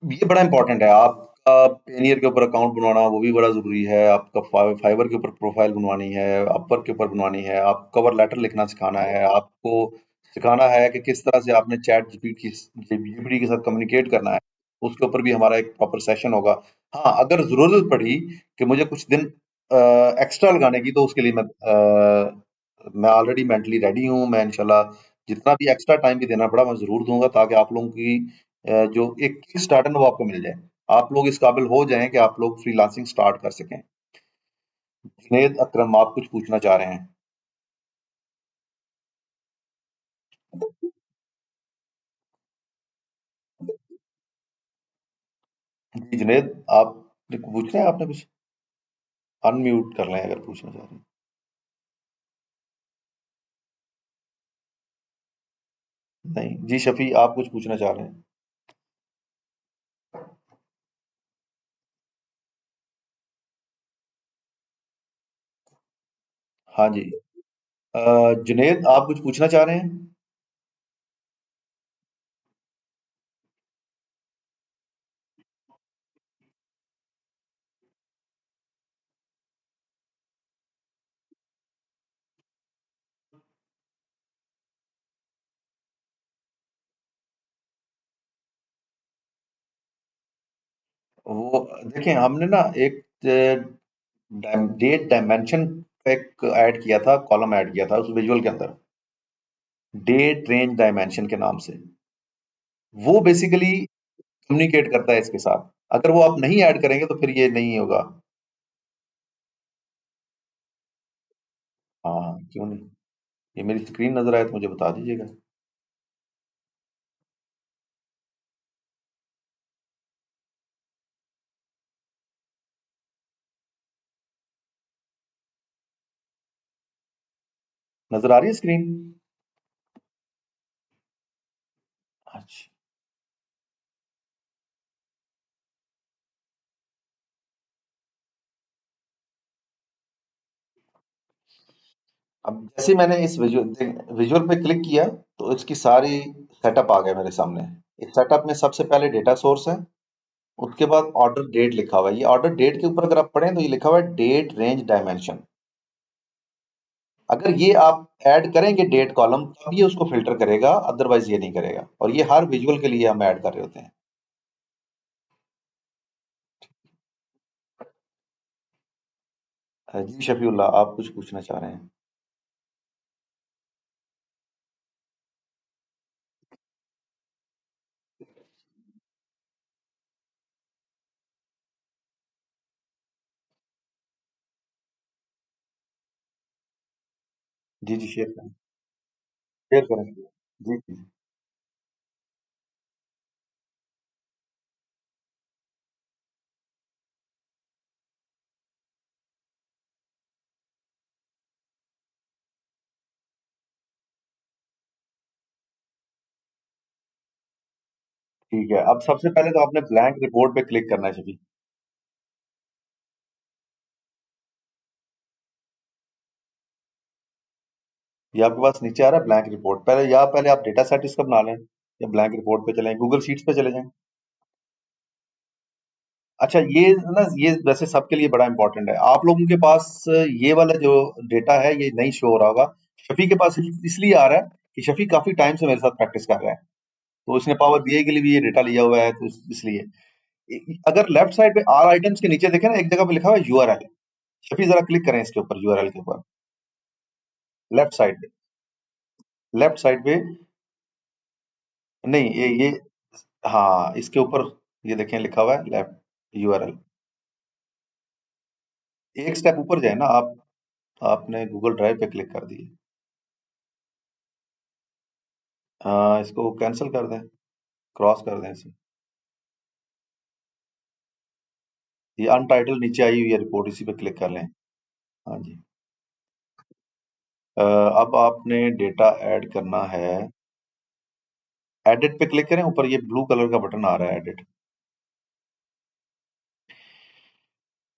ये बड़ा इंपॉर्टेंट है। आपका पेनियर के ऊपर अकाउंट बनवाना वो भी बड़ा जरूरी है। आपका फाइवर के ऊपर प्रोफाइल बनवानी है, अपवर के ऊपर बनवानी है, आप कवर लेटर लिखना सिखाना है, आपको सिखाना है कि किस तरह से आपने चैट जीपीटी के साथ कम्युनिकेट करना है। उसके ऊपर भी हमारा एक प्रॉपर सेशन होगा। हाँ, अगर जरूरत पड़ी कि मुझे कुछ दिन एक्स्ट्रा लगाने की, तो उसके लिए मैं ऑलरेडी मेंटली रेडी हूँ। मैं इंशाल्लाह जितना भी एक्स्ट्रा टाइम भी देना पड़ा मैं जरूर दूंगा, ताकि आप लोगों की जो एक किक स्टार्ट है ना वो आपको मिल जाए। आप लोग इस काबिल हो जाएं कि आप लोग फ्रीलांसिंग स्टार्ट कर सकें। जुनेद अकरम, आप कुछ पूछना चाह रहे हैं? जी जुनेद, आप पूछ रहे हैं, आपने कुछ? अनम्यूट कर लें अगर पूछना चाह रहे हैं। नहीं जी, शफी आप कुछ पूछना चाह रहे हैं? हाँ जी। जुनेद, आप कुछ पूछना चाह रहे हैं? वो देखें, हमने ना एक डेट डायमेंशन का एक ऐड किया था, कॉलम ऐड किया था उस विजुअल के अंदर, डेट रेंज डायमेंशन के नाम से। वो बेसिकली कम्युनिकेट करता है इसके साथ। अगर वो आप नहीं ऐड करेंगे तो फिर ये नहीं होगा। हाँ, क्यों नहीं? ये मेरी स्क्रीन नजर आए तो मुझे बता दीजिएगा। नजर आ रही है स्क्रीन? अच्छा। अब जैसे मैंने इस विजुअल विजुअल पे क्लिक किया तो इसकी सारी सेटअप आ गया मेरे सामने। इस सेटअप में सबसे पहले डेटा सोर्स है, उसके बाद ऑर्डर डेट लिखा हुआ है। ये ऑर्डर डेट के ऊपर अगर आप पढ़ें तो ये लिखा हुआ है डेट रेंज डायमेंशन। अगर ये आप ऐड करेंगे डेट कॉलम तब ये उसको फिल्टर करेगा, अदरवाइज ये नहीं करेगा। और ये हर विजुअल के लिए हम ऐड कर रहे होते हैं। जी शफीउल्लाह, आप कुछ पूछना चाह रहे हैं? जी जी, शेयर करें। शेयर करें। जी जी। ठीक है, अब सबसे पहले तो आपने ब्लैंक रिपोर्ट पे क्लिक करना है शफी। ये आपके पास नीचे आ रहा है ब्लैंक रिपोर्ट। पहले आप डेटा सेट इसका बना लें, या ब्लैंक रिपोर्ट पे चलें, गूगल शीट्स पे चले जाएं। अच्छा, ये वैसे सबके लिए बड़ा इंपॉर्टेंट है। आप लोगों के पास ये वाला जो डेटा है ये नहीं शो हो रहा होगा। शफी के पास इसलिए आ रहा है कि शफी काफी टाइम से मेरे साथ प्रैक्टिस कर रहा है, तो उसने पावर बीआई के लिए भी ये डेटा लिया हुआ है, तो इसलिए अगर लेफ्ट साइड पे आर आइटम्स के नीचे देखें ना, एक जगह पे लिखा हुआ है यूआरएल। शफी जरा क्लिक करें इसके ऊपर, यूआरएल के ऊपर, लेफ्ट साइड पे। लेफ्ट साइड पे, नहीं ये हाँ, इसके ऊपर ये देखें लिखा हुआ है लेफ्ट यूआरएल। एक स्टेप ऊपर जाए ना आप, आपने गूगल ड्राइव पे क्लिक कर दिए। हाँ, इसको कैंसिल कर दें, क्रॉस कर दें इसे। ये अनटाइटल नीचे आई हुई है रिपोर्ट, इसी पे क्लिक कर लें। हाँ जी। अब आपने डेटा ऐड करना है। एडिट पे क्लिक करें, ऊपर ये ब्लू कलर का बटन आ रहा है, एडिट।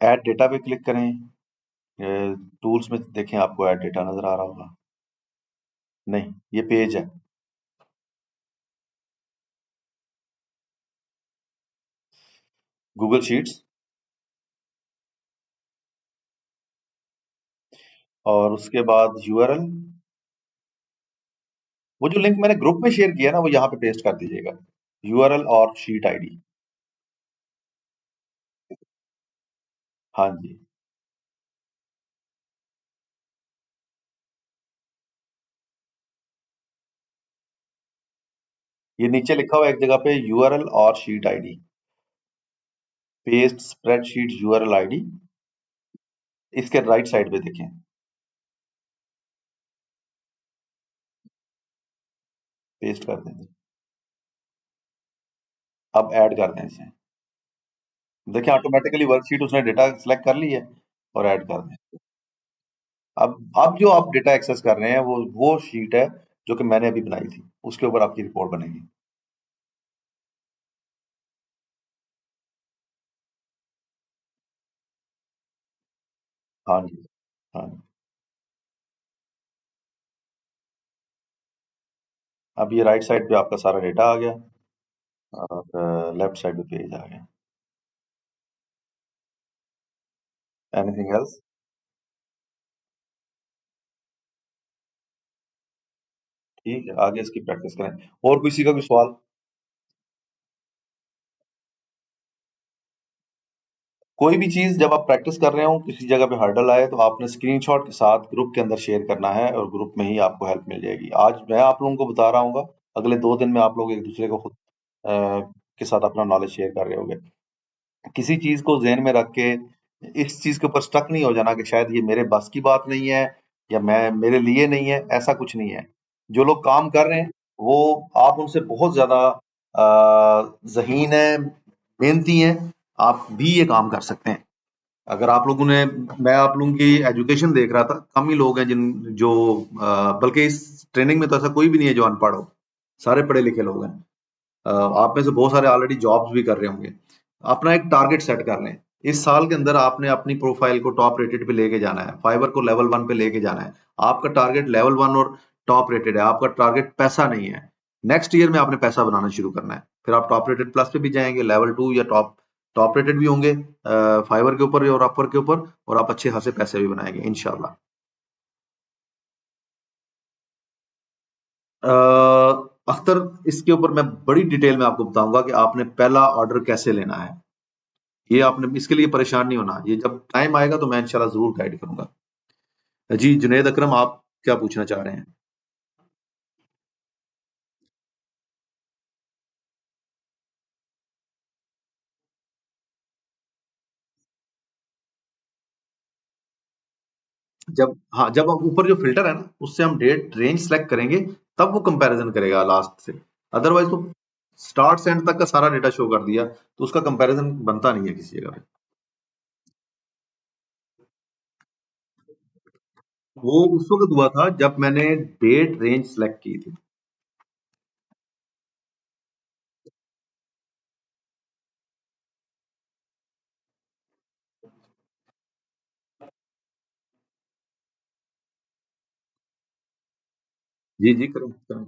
ऐड डेटा पे क्लिक करें। टूल्स में देखें, आपको ऐड डेटा नजर आ रहा होगा। नहीं, ये पेज है। गूगल शीट्स, और उसके बाद यूआरएल। वो जो लिंक मैंने ग्रुप में शेयर किया ना, वो यहाँ पे पेस्ट कर दीजिएगा, यूआरएल और शीट आईडी। हाँ जी। ये नीचे लिखा हुआ है एक जगह पे यूआरएल और sheet ID. Paste spreadsheet URL ID. इसके राइट साइड पे देखें। पेस्ट कर दें। अब ऐड कर दें इसे। देखिए, ऑटोमेटिकली वर्कशीट उसने डेटा सिलेक्ट कर ली है, और ऐड कर दें। अब जो आप डेटा एक्सेस कर रहे हैं वो शीट है जो कि मैंने अभी बनाई थी, उसके ऊपर आपकी रिपोर्ट बनेगी। हाँ जी। हाँ जी। अब ये राइट साइड पे आपका सारा डेटा आ गया, और लेफ्ट साइड पे पेज आ गया। Anything else? ठीक है, आगे इसकी प्रैक्टिस करें। और किसी का कोई सवाल? कोई भी चीज जब आप प्रैक्टिस कर रहे हो, किसी जगह पे हर्डल आए, तो आपने स्क्रीनशॉट के साथ ग्रुप के अंदर शेयर करना है, और ग्रुप में ही आपको हेल्प मिल जाएगी। आज मैं आप लोगों को बता रहा हूँ, अगले 2 दिन में आप लोग एक दूसरे को खुद के साथ अपना नॉलेज शेयर कर रहे होगे। किसी चीज को ज़हन में रख के इस चीज के ऊपर स्टक नहीं हो जाना कि शायद ये मेरे बस की बात नहीं है या मैं मेरे लिए नहीं है, ऐसा कुछ नहीं है। जो लोग काम कर रहे हैं वो आप उनसे बहुत ज्यादा ज़हीन है, मेहनती हैं, आप भी ये काम कर सकते हैं। अगर आप लोगों ने मैं आप लोगों की एजुकेशन देख रहा था, कम ही लोग हैं जिन जो बल्कि इस ट्रेनिंग में तो ऐसा कोई भी नहीं है जो अनपढ़ हो, सारे पढ़े लिखे लोग हैं। आप में से बहुत सारे ऑलरेडी जॉब्स भी कर रहे होंगे। अपना एक टारगेट सेट कर लें। इस साल के अंदर आपने अपनी प्रोफाइल को टॉप रेटेड पे लेके जाना है, फाइवर को लेवल 1 पे लेके जाना है। आपका टारगेट लेवल 1 और टॉप रेटेड है, आपका टारगेट पैसा नहीं है। नेक्स्ट ईयर में आपने पैसा बनाना शुरू करना है, फिर आप टॉप रेटेड प्लस पे भी जाएंगे, लेवल 2 या टॉप टॉप रेटेड भी होंगे फाइवर के ऊपर और अपवर के ऊपर, और आप अच्छे खासे पैसे भी बनाएंगे इंशाल्लाह। अख्तर, इसके ऊपर मैं बड़ी डिटेल में आपको बताऊंगा कि आपने पहला ऑर्डर कैसे लेना है। ये आपने इसके लिए परेशान नहीं होना, ये जब टाइम आएगा तो मैं इंशाल्लाह जरूर गाइड करूंगा। जी जुनेद अकरम, आप क्या पूछना चाह रहे हैं? जब हाँ, जब आप ऊपर जो फिल्टर है ना उससे हम डेट रेंज सेलेक्ट करेंगे, तब वो कंपैरिजन करेगा लास्ट से। अदरवाइज तो स्टार्ट से एंड तक का सारा डेटा शो कर दिया तो उसका कंपैरिजन बनता नहीं है किसी जगह पे। वो उस वक्त हुआ था जब मैंने डेट रेंज सेलेक्ट की थी। जी जी, करें करें।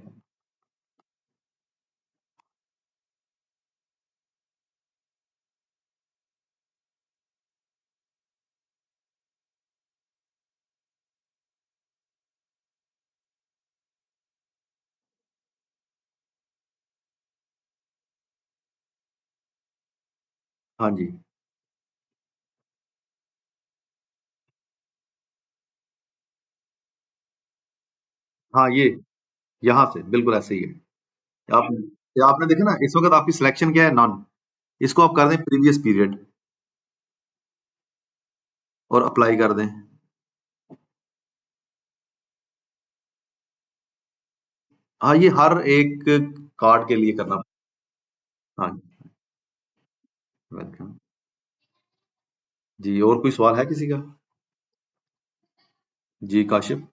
हाँ जी। हाँ, ये यहाँ से बिल्कुल ऐसे ही है। आप ये आपने देखा ना, इस वक्त आपकी सिलेक्शन क्या है? नॉन। इसको आप कर दें प्रीवियस पीरियड और अप्लाई कर दें। हाँ, ये हर एक कार्ड के लिए करना। हाँ, वेलकम। जी, और कोई सवाल है किसी का? जी काशिफ।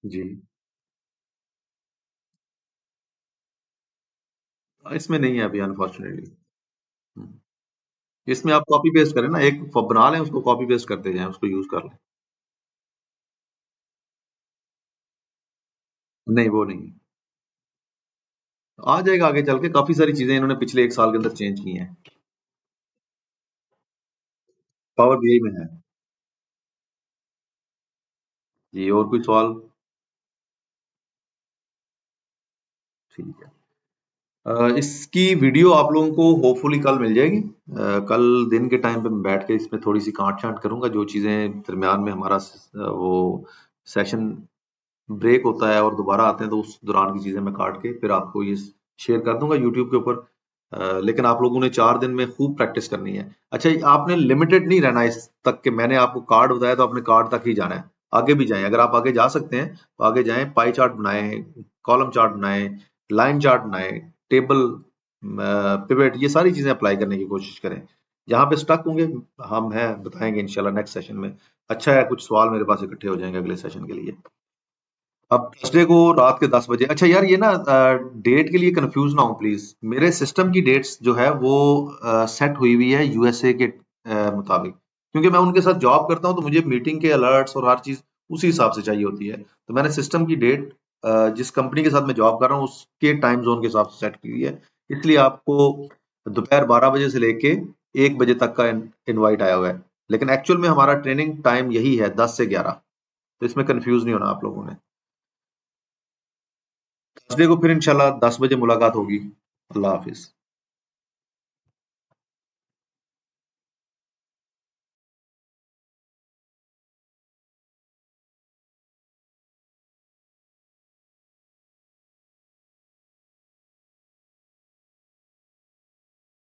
जी, इसमें नहीं है अभी अनफॉर्चुनेटली। इसमें आप कॉपी पेस्ट करें ना, एक बना लें, उसको कॉपी पेस्ट करते जाएं, उसको यूज कर लें। नहीं, वो नहीं। आ जाएगा आगे चल के, काफी सारी चीजें इन्होंने पिछले एक साल के अंदर चेंज की हैं। पावर बीआई में है। जी, और कोई सवाल? ठीक है। इसकी वीडियो आप लोगों को होपफुली कल मिल जाएगी। कल दिन के टाइम पे मैं बैठ के इसमें थोड़ी सी काट छांट करूंगा, जो चीजें दरमियान में हमारा वो सेशन ब्रेक होता है और दोबारा आते हैं तो उस दौरान की चीजें मैं काट के फिर आपको ये शेयर कर दूंगा यूट्यूब के ऊपर। लेकिन आप लोगों ने 4 दिन में खूब प्रैक्टिस करनी है। अच्छा, आपने लिमिटेड नहीं रहना इस तक कि मैंने आपको कार्ड बताया तो आपने कार्ड तक ही जाना है। आगे भी जाएं, अगर आप आगे जा सकते हैं तो आगे जाएं, पाई चार्ट बनाएं, कॉलम चार्ट बनाएं, लाइन चार्ट बनाएं, टेबल, पिवट, ये सारी चीजें अप्लाई करने की कोशिश करें। जहां पे स्टक होंगे हम हैं बताएंगे इंशाल्लाह नेक्स्ट सेशन में। अच्छा है, कुछ सवाल मेरे पास इकट्ठे हो जाएंगे अगले सेशन के लिए। अब थर्सडे को रात के 10 बजे। अच्छा यार, ये ना डेट के लिए कंफ्यूज ना हो प्लीज। मेरे सिस्टम की डेट्स जो है वो सेट हुई हुई है यूएसए के मुताबिक, क्योंकि मैं उनके साथ जॉब करता हूँ तो मुझे मीटिंग के अलर्ट्स और हर चीज उसी हिसाब से चाहिए होती है। तो मैंने सिस्टम की डेट जिस कंपनी के साथ मैं जॉब कर रहा हूँ उसके टाइम जोन के हिसाब से सेट की हुई है। इसलिए आपको दोपहर 12 बजे से लेके 1 बजे तक का इनवाइट आया हुआ है, लेकिन एक्चुअल में हमारा ट्रेनिंग टाइम यही है 10 से 11। तो इसमें कंफ्यूज नहीं होना आप लोगों ने। थर्सडे को फिर इंशाल्लाह 10 बजे मुलाकात होगी। अल्लाह हाफिज।